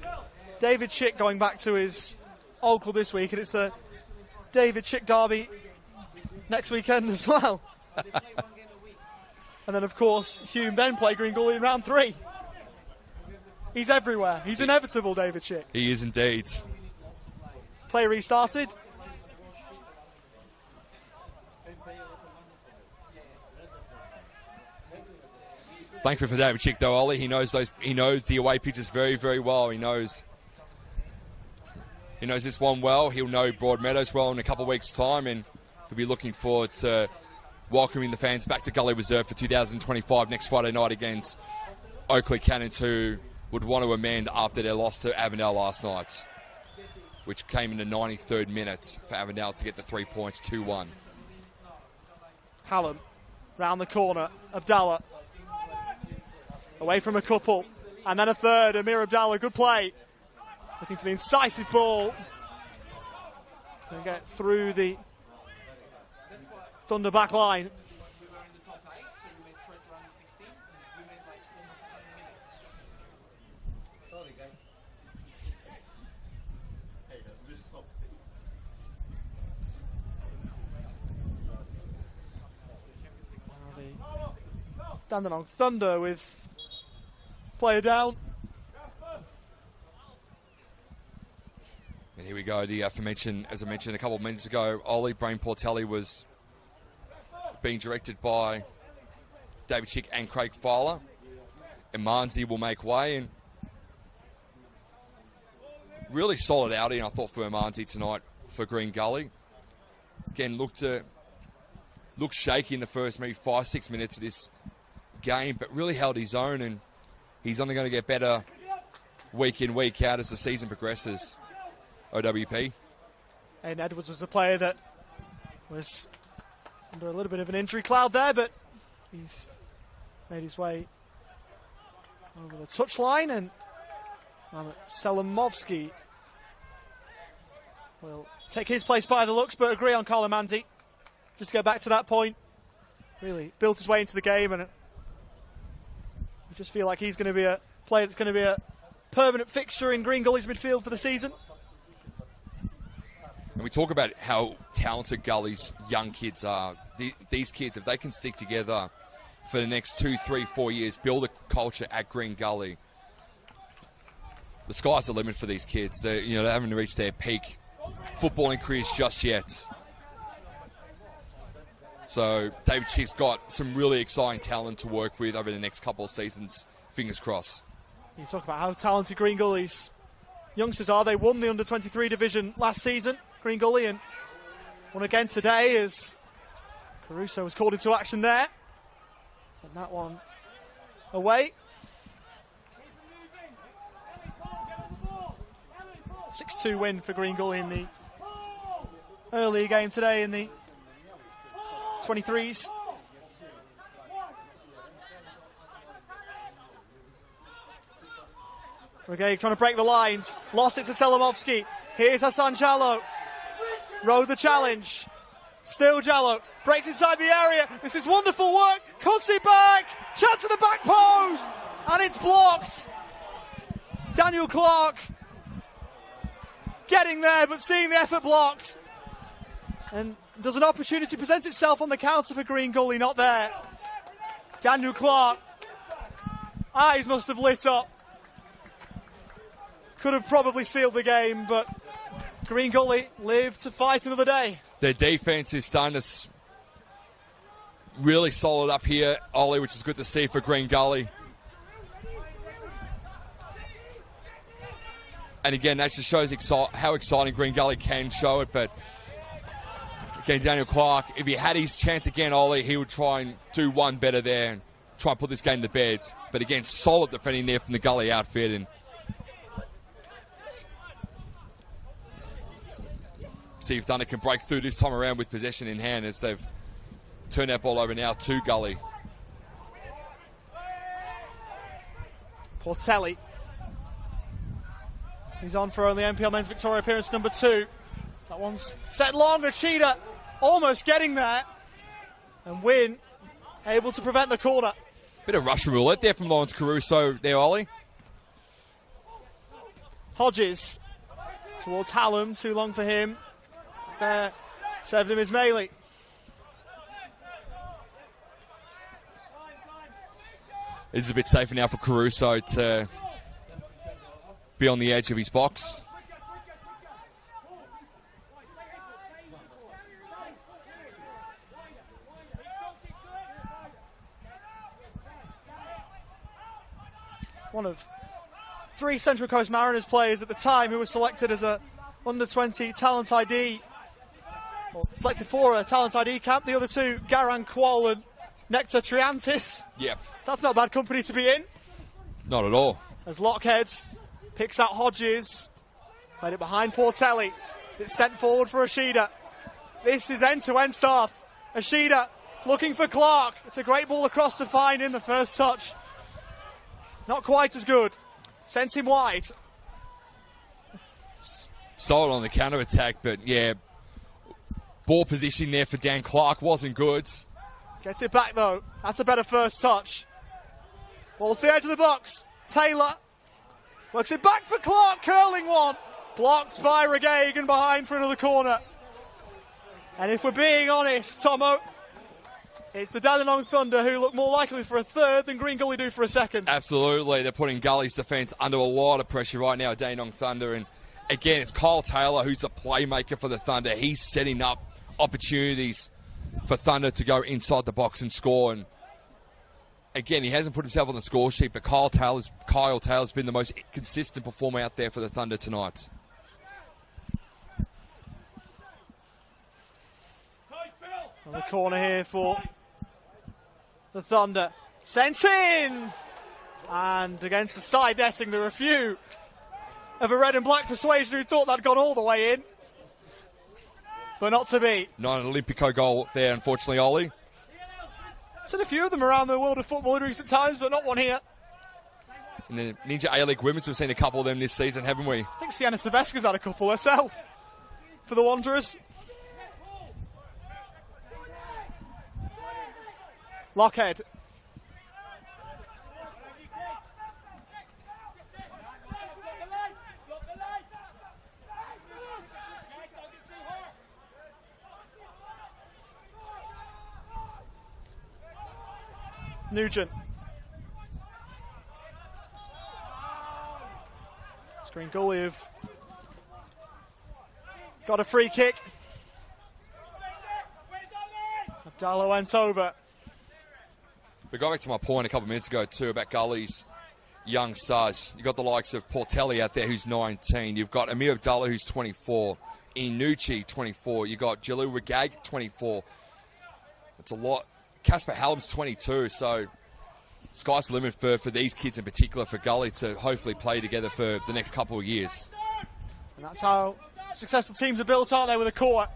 David Chick going back to his old club this week, and it's the David Chick derby next weekend as well. And then, of course, Hume then play Green Gully in round 3. He's everywhere. He's inevitable, David Chick. He is indeed. Play restarted. Thankful for David Chick, though, Ollie. He knows the away pitches very, very well. He knows this one well. He'll know Broadmeadows well in a couple of weeks' time, and he'll be looking forward to welcoming the fans back to Gully Reserve for 2025 next Friday night against Oakley Cannons, who would want to amend after their loss to Avondale last night, which came in the 93rd minute for Avondale to get the 3 points, 2-1. Hallam, round the corner, Abdallah. Away from a couple, and then a third, Amir Abdallah, good play. Looking for the incisive ball. So get through the Thunder back line. Dandenong Thunder with player down. And here we go. As I mentioned a couple of minutes ago, Ollie Brain Portelli was being directed by David Chick and Craig Fowler. And Manzi will make way, and really solid outing, I thought, for Manzi tonight for Green Gully. Again, looked shaky in the first maybe 5-6 minutes of this game, but really held his own, and he's only going to get better week in, week out as the season progresses. OWP. And Edwards was the player that was under a little bit of an injury cloud there, but he's made his way over the touchline, and Selamovsky will take his place by the looks, but agree on Carlo Manzi. Just to go back to that point, really built his way into the game, and I just feel like he's going to be a player that's going to be a permanent fixture in Green Gully's midfield for the season. And we talk about how talented Gully's young kids are. These kids, if they can stick together for the next 2, 3, 4 years, build a culture at Green Gully, the sky's the limit for these kids. They haven't reached their peak footballing careers just yet. So David Chick's got some really exciting talent to work with over the next couple of seasons. Fingers crossed. You talk about how talented Green Gully's youngsters are. They won the under-23 division last season, Green Gully, and won again today as Caruso was called into action there. Send that one away. 6-2 win for Green Gully in the early game today in the 23s. Regaig trying to break the lines. Lost it to Selamovsky. Here's Hassan Jallo. Rode the challenge. Still Jallo. Breaks inside the area. This is wonderful work. Cuts it back. Shot to the back post. And it's blocked. Daniel Clark getting there, but seeing the effort blocked. And does an opportunity present itself on the counter for Green Gully? Not there. Daniel Clark. Eyes must have lit up. Could have probably sealed the game, but Green Gully lived to fight another day. Their defense is starting to really solid up here, Ollie, which is good to see for Green Gully. And again, that just shows how exciting Green Gully can show it. But again, Daniel Clark, if he had his chance again, Ollie, he would try and do one better there and try and put this game to bed. But again, solid defending there from the Gully outfit. And see if Thunder can break through this time around with possession in hand as they've turned that ball over now to Gully. Portelli. He's on for only NPL Men's Victoria appearance number 2. That one's set long. Achida almost getting there. And Wynn able to prevent the corner. Bit of Russian roulette there from Lawrence Caruso there, Ollie. Hodges towards Hallam. Too long for him. There, served him Ismaili. This is a bit safer now for Caruso to be on the edge of his box. One of 3 Central Coast Mariners players at the time who was selected as a under-20 talent ID, or selected for a talent ID camp. The other 2, Garan Kual and Nectar Triantis. Yep. That's not bad company to be in. Not at all. As Lockheads picks out Hodges. Played it behind Portelli. It's sent forward for Achida. This is end-to-end stuff. Achida looking for Clark. It's a great ball across to find him. The first touch not quite as good. Sends him wide. Solid on the counter-attack, but yeah, ball positioning there for Dan Clark wasn't good. Gets it back though. That's a better first touch. Ball's to the edge of the box. Taylor works it back for Clark. Curling one. Blocked by Regagan behind for another corner. And if we're being honest, Tomo, it's the Dandenong Thunder who look more likely for a third than Green Gully do for a second. Absolutely. They're putting Gully's defence under a lot of pressure right now, Dandenong Thunder. And again, it's Kyle Taylor who's the playmaker for the Thunder. He's setting up opportunities for Thunder to go inside the box and score. And again, he hasn't put himself on the score sheet, but Kyle Taylor's been the most consistent performer out there for the Thunder tonight. On the corner here for the Thunder. Sent in! And against the side netting, there were a few of a red and black persuasion who thought that'd gone all the way in. But not to be. Not an Olympico goal there, unfortunately, Ollie. Seen a few of them around the world of football in recent times, but not one here. In the Ninja A-League Women's, we've seen a couple of them this season, haven't we? I think Sienna Silveska's had a couple herself for the Wanderers. Lockhead. Nugent. Screen Gully have got a free kick. Abdallah went over. But going back to my point a couple of minutes ago too about Gully's young stars, you've got the likes of Portelli out there who's 19. You've got Amir Abdallah who's 24. Inucci, 24. You've got Jalil Regag, 24. That's a lot. Casper Hallam's 22, so sky's the limit for these kids in particular, for Gully to hopefully play together for the next couple of years. And that's how successful teams are built, aren't they, with a core.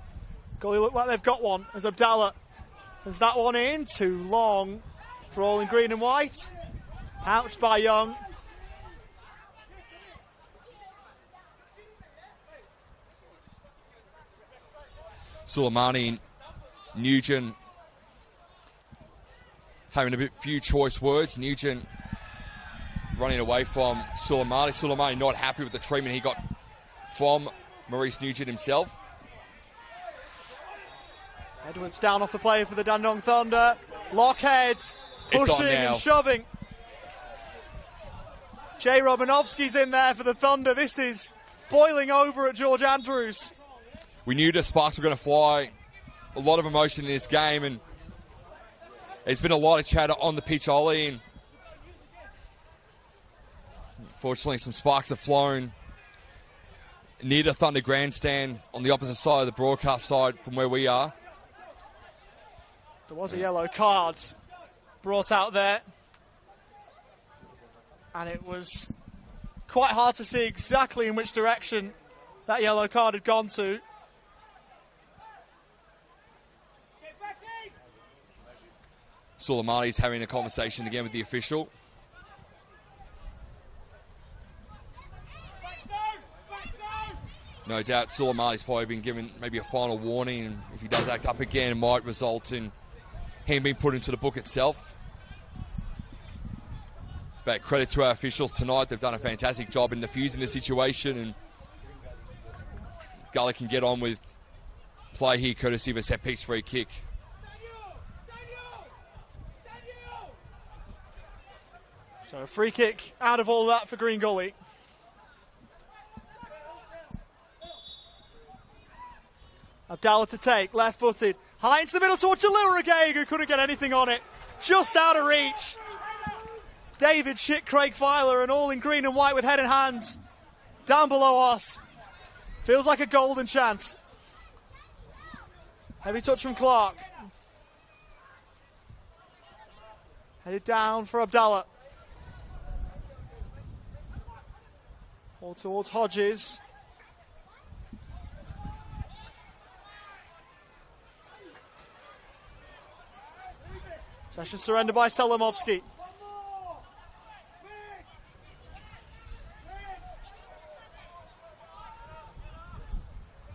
Gully look like they've got one, as Abdallah has that one in. Too long for all in green and white. Pouched by Young. Suleimani and Nugent having a few choice words. Nugent running away from Suleimani. Suleimani not happy with the treatment he got from Maurice Nugent himself. Edwards down off the play for the Dandenong Thunder. Lockhead pushing and shoving. Jay Romanovsky's in there for the Thunder. This is boiling over at George Andrews. We knew the sparks were going to fly. A lot of emotion in this game, and there's been a lot of chatter on the pitch, Ollie, and unfortunately some sparks have flown near the Thunder grandstand on the opposite side of the broadcast side from where we are. There was a yellow card brought out there, and it was quite hard to see exactly in which direction that yellow card had gone to. Suleimani's having a conversation again with the official. No doubt Suleimani's probably been given maybe a final warning, and if he does act up again, it might result in him being put into the book itself. But credit to our officials tonight. They've done a fantastic job in defusing the situation, and Gully can get on with play here courtesy of a set-piece free kick. So a free kick out of all that for Green Gully. Abdallah to take, left-footed. High into the middle towards Jalil Regag, who couldn't get anything on it. Just out of reach. David Schick, Craig Filer, and all in green and white with head and hands. Down below us. Feels like a golden chance. Heavy touch from Clark. Headed down for Abdallah. All towards Hodges. Possession surrendered by Selamovsky.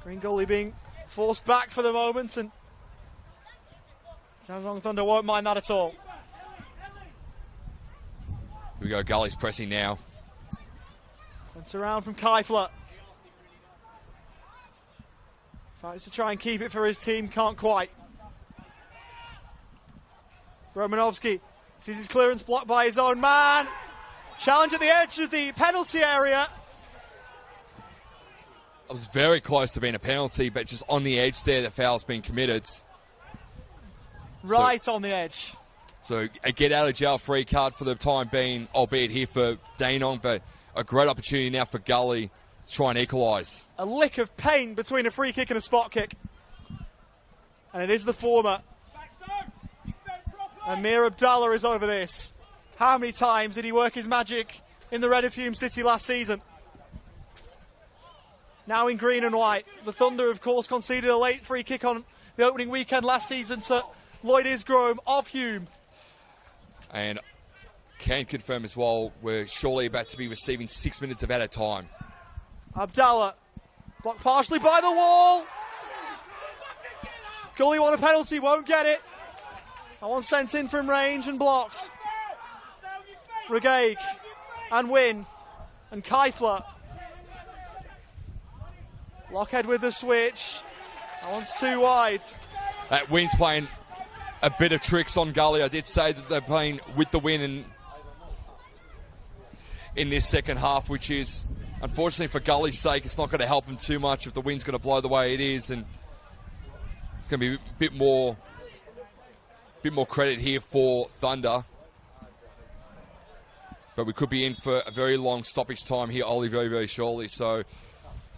Green Gully being forced back for the moment, and Dandenong Thunder won't mind that at all. Here we go, Gully's pressing now. Sent around from Keifler. Fights to try and keep it for his team, can't quite. Romanovsky sees his clearance blocked by his own man. Challenge at the edge of the penalty area. It was very close to being a penalty, but just on the edge there, the foul's been committed. Right on the edge. So a get-out-of-jail-free card for the time being, albeit here for Dandenong, but a great opportunity now for Gully to try and equalise. A lick of pain between a free kick and a spot kick. And it is the former. Amir Abdallah is over this. How many times did he work his magic in the Red of Hume City last season? Now in green and white. The Thunder, of course, conceded a late free kick on the opening weekend last season to Lloyd Isgrome of Hume. And can confirm as well, we're surely about to be receiving 6 minutes of added time. Abdallah, blocked partially by the wall. Gully won a penalty, won't get it. That one sent in from range and blocked. Regaig and Wynn and Keifler. Lockhead with the switch. That one's too wide. Wynn's playing a bit of tricks on Gully. I did say that they're playing with the win in this second half, which is, unfortunately for Gully's sake, it's not going to help them too much if the wind's going to blow the way it is, and it's going to be a bit more credit here for Thunder. But we could be in for a very long stoppage time here, Ollie, very, very shortly. So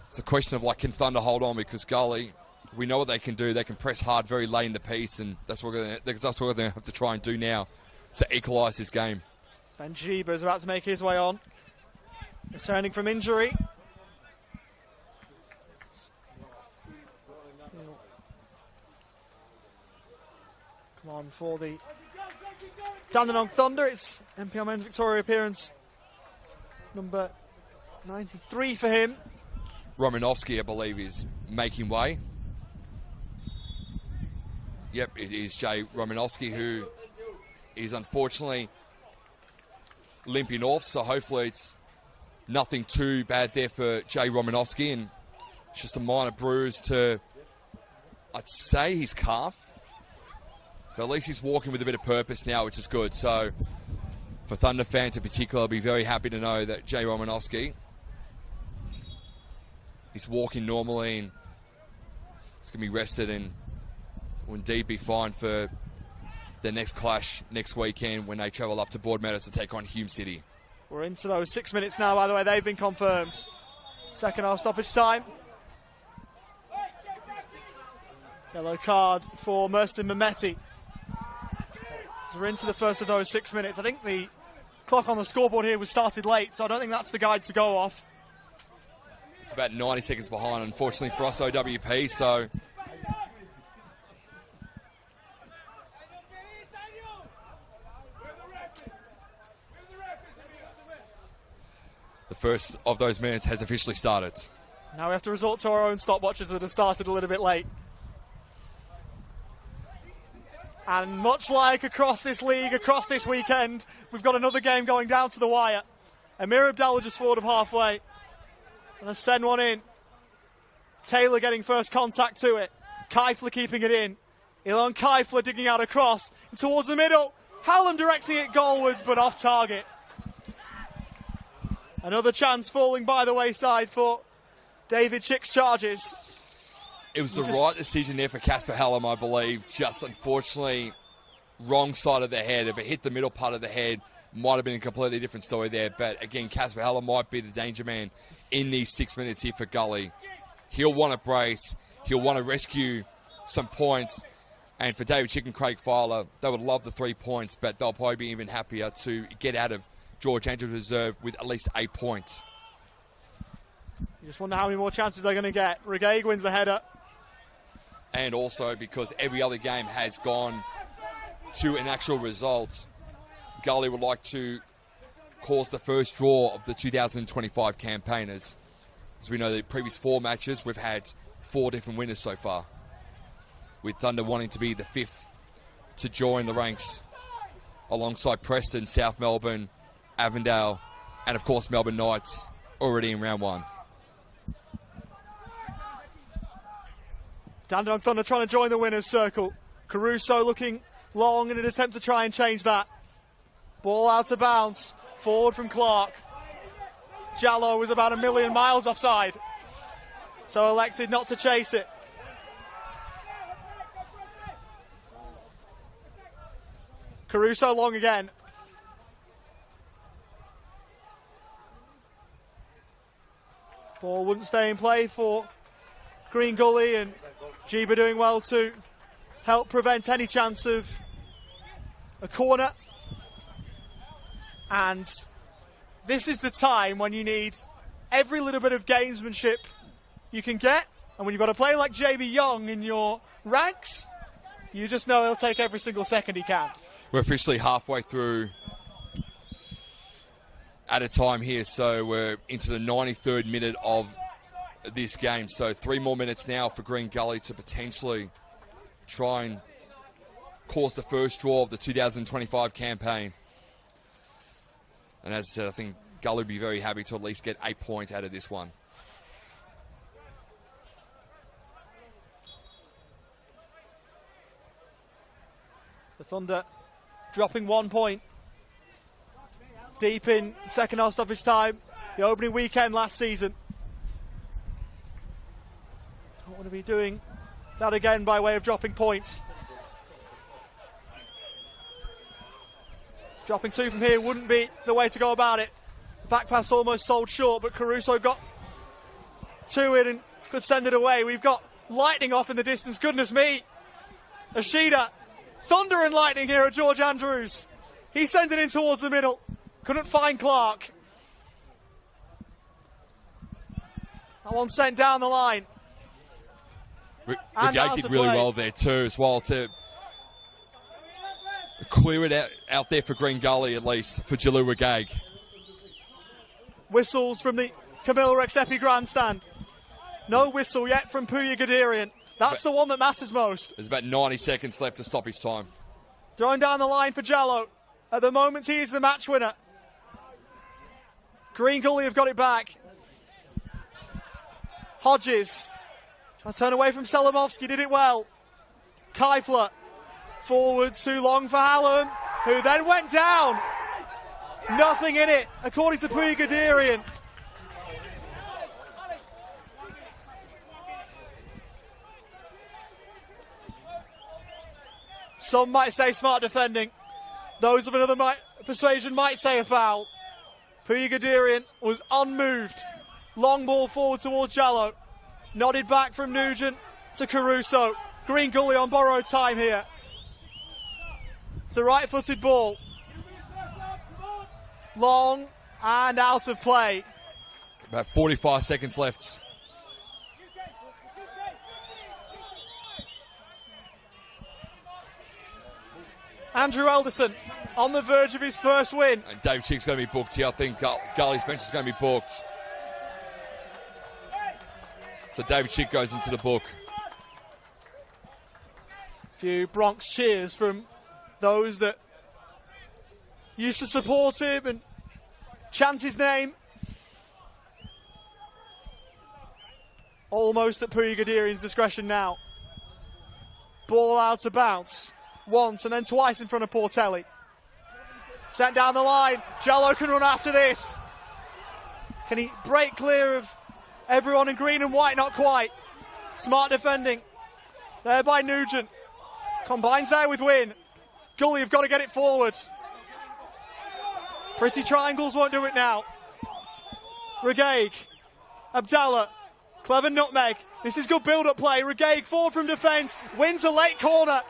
it's a question of, like, can Thunder hold on? Because Gully, we know what they can do. They can press hard very late in the piece, and that's what we're going to have to try and do now to equalise this game. Benjiba is about to make his way on. Returning from injury. Come on for the Dandenong Thunder. It's NPLMVIC Victoria appearance number 93 for him. Romanovsky, I believe, is making way. Yep, it is Jay Romanovsky, who is unfortunately limping off, so hopefully it's nothing too bad there for Jay Romanovsky, and it's just a minor bruise to, I'd say, his calf. But at least he's walking with a bit of purpose now, which is good. So for Thunder fans in particular, I'll be very happy to know that Jay Romanovsky is walking normally and he's going to be rested and will indeed be fine for the next clash next weekend when they travel up to Broadmeadows to take on Hume City. We're into those 6 minutes now, by the way. They've been confirmed. Second half stoppage time. Yellow card for Mersin Mehmeti. We're into the first of those 6 minutes. I think the clock on the scoreboard here was started late, so I don't think that's the guide to go off. It's about 90 seconds behind, unfortunately, for us OWP, so the first of those minutes has officially started. Now we have to resort to our own stopwatches that have started a little bit late. And much like across this league, across this weekend, we've got another game going down to the wire. Amir Abdallah just forward of halfway. Gonna send one in. Taylor getting first contact to it. Keifler keeping it in. Elon Keifler digging out across and towards the middle. Hallam directing it goalwards, but off target. Another chance falling by the wayside for David Chick's Charges. It was the right decision there for Casper Hallam, I believe. Just unfortunately, wrong side of the head. If it hit the middle part of the head, might have been a completely different story there. But again, Casper Hallam might be the danger man in these 6 minutes here for Gully. He'll want to brace. He'll want to rescue some points. And for David Chick and Craig Filer, they would love the 3 points, but they'll probably be even happier to get out of George Andrews Reserve with at least 8 points. You just wonder how many more chances they're going to get. Regaig wins the header. And also because every other game has gone to an actual result, Gully would like to cause the first draw of the 2025 campaign. As we know, the previous 4 matches, we've had 4 different winners so far, with Thunder wanting to be the 5th to join the ranks alongside Preston, South Melbourne, Avondale, and of course Melbourne Knights already in round 1. Dandenong Thunder trying to join the winner's circle. Caruso looking long in an attempt to try and change that. Ball out of bounds. Forward from Clark. Jallo was about a million miles offside, so elected not to chase it. Caruso long again. Ball wouldn't stay in play for Green Gully, and Jiba doing well to help prevent any chance of a corner. And this is the time when you need every little bit of gamesmanship you can get. And when you've got a player like JB Young in your ranks, you just know he'll take every single second he can. We're officially halfway through at a time here, so we're into the 93rd minute of this game. So 3 more minutes now for Green Gully to potentially try and cause the first draw of the 2025 campaign. And as I said, I think Gully would be very happy to at least get 8 points out of this one. The Thunder dropping 1 point deep in second half stoppage time, the opening weekend last season. Don't want to be doing that again by way of dropping points. Dropping 2 from here wouldn't be the way to go about it. Back pass almost sold short, but Caruso got 2 in and could send it away. We've got lightning off in the distance. Goodness me. Ashida. Thunder and lightning here at George Andrews. He sends it in towards the middle. Couldn't find Clark. That one sent down the line. Rigag did really well there too as well to clear it out there for Green Gully, at least for Jalu Rigag. Whistles from the Camille Rexepi grandstand. No whistle yet from Puya Gadirian. That's the one that matters most. There's about 90 seconds left to stop his time. Throwing down the line for Jallo. At the moment, he is the match winner. Green Gully have got it back. Hodges. Trying to turn away from Selamovsky, did it well. Keifler. Forward too long for Hallam, who then went down. Nothing in it, according to Puya Gadirian. Some might say smart defending. Those of another persuasion might say a foul. Puya Gadirian was unmoved. Long ball forward towards Jallo. Nodded back from Nugent to Caruso. Green Gully on borrowed time here. It's a right-footed ball. Long and out of play. About 45 seconds left. Andrew Elderson on the verge of his first win. And Dave Chick's going to be booked here. I think Gully's bench is going to be booked. So David Chick goes into the book. A few Bronx cheers from those that used to support him and chant his name. Almost at Puya Gadirian's discretion now. Ball out to bounce. Once and then twice in front of Portelli. Sent down the line. Jallo can run after this. Can he break clear of everyone in green and white? Not quite. Smart defending there by Nugent. Combines there with Wynn. Gully have got to get it forward. Pretty triangles won't do it now. Rigag. Abdallah. Clever nutmeg. This is good build-up play. Rigag forward from defence. Wynn to late corner.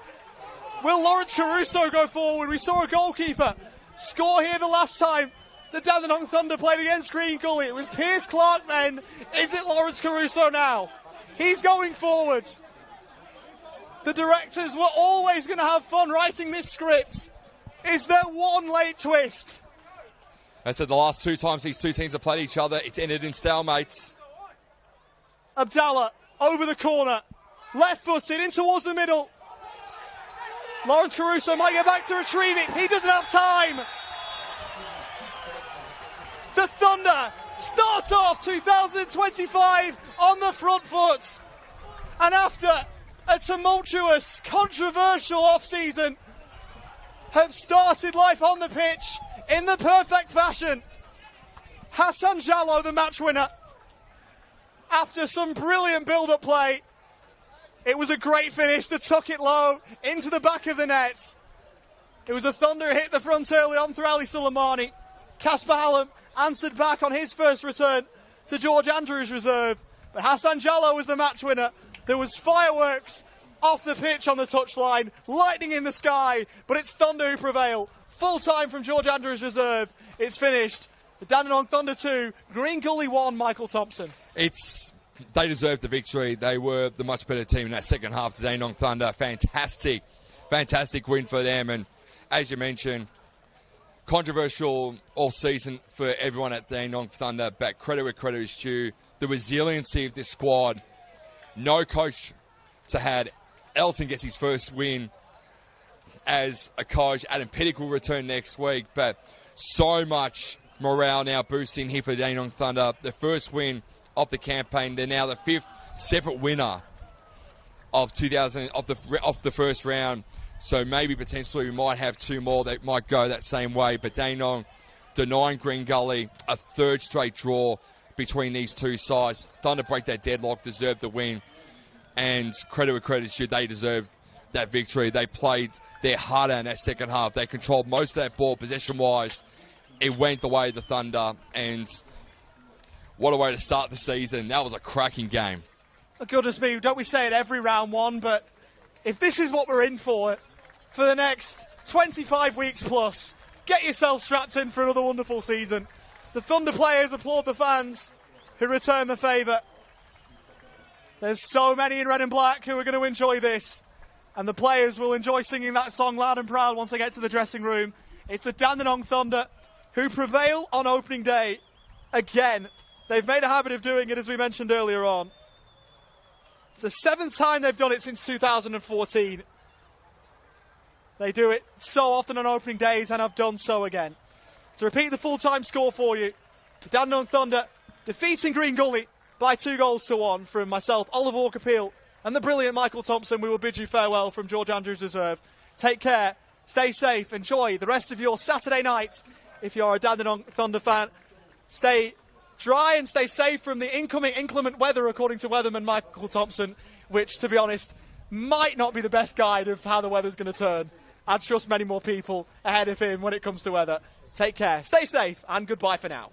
Will Lawrence Caruso go forward? We saw a goalkeeper score here the last time the Dandenong Thunder played against Green Gully. It was Pierce Clark then. Is it Lawrence Caruso now? He's going forward. The directors were always going to have fun writing this script. Is there one late twist? I said the last 2 times these 2 teams have played each other, it's ended in stalemates. Abdallah over the corner. Left-footed in towards the middle. Lawrence Caruso might get back to retrieve it. He doesn't have time. The Thunder start off 2025 on the front foot. And after a tumultuous, controversial off-season, have started life on the pitch in the perfect fashion. Hassan Jallo, the match winner. After some brilliant build-up play, it was a great finish that took it low into the back of the net. It was a Thunder who hit the front early on through Ali Soleimani. Casper Hallam answered back on his first return to George Andrews' reserve. But Hassan Jallow was the match winner. There was fireworks off the pitch on the touchline, lightning in the sky, but it's Thunder who prevail. Full time from George Andrews' reserve. It's finished. The Dandenong Thunder 2, Green Gully 1, Michael Thompson. They deserved the victory. They were the much better team in that second half. The Dandenong Thunder, fantastic win for them. And as you mentioned, controversial all season for everyone at Dandenong Thunder, but credit where credit is due. The resiliency of this squad. No coach to had. Elton gets his first win as a coach. Adam Pettick will return next week, but so much morale now boosting here for the Dandenong Thunder. The first win of the campaign. They're now the 5th separate winner of the first round. So maybe potentially we might have 2 more that might go that same way. But Dandenong denying Green Gully a 3rd straight draw between these two sides. Thunder break that deadlock, deserve the win. And credit where credit is due, they deserve that victory. They played their harder in that second half. They controlled most of that ball possession-wise. It went the way of the Thunder. And what a way to start the season. That was a cracking game. Oh, goodness me, don't we say it every round one, but if this is what we're in for the next 25 weeks plus, get yourself strapped in for another wonderful season. The Thunder players applaud the fans who return the favour. There's so many in red and black who are going to enjoy this, and the players will enjoy singing that song loud and proud once they get to the dressing room. It's the Dandenong Thunder who prevail on opening day again. They've made a habit of doing it, as we mentioned earlier on. It's the 7th time they've done it since 2014. They do it so often on opening days and have done so again. To repeat the full-time score for you, the Dandenong Thunder defeating Green Gully by 2-1 from myself, Oliver Walker-Peel, and the brilliant Michael Thompson. We will bid you farewell from George Andrews Reserve. Take care, stay safe, enjoy the rest of your Saturday night. If you're a Dandenong Thunder fan, stay dry and stay safe from the incoming inclement weather, according to weatherman Michael Thompson, which, to be honest, might not be the best guide of how the weather's going to turn. I'd trust many more people ahead of him when it comes to weather. Take care, stay safe, and goodbye for now.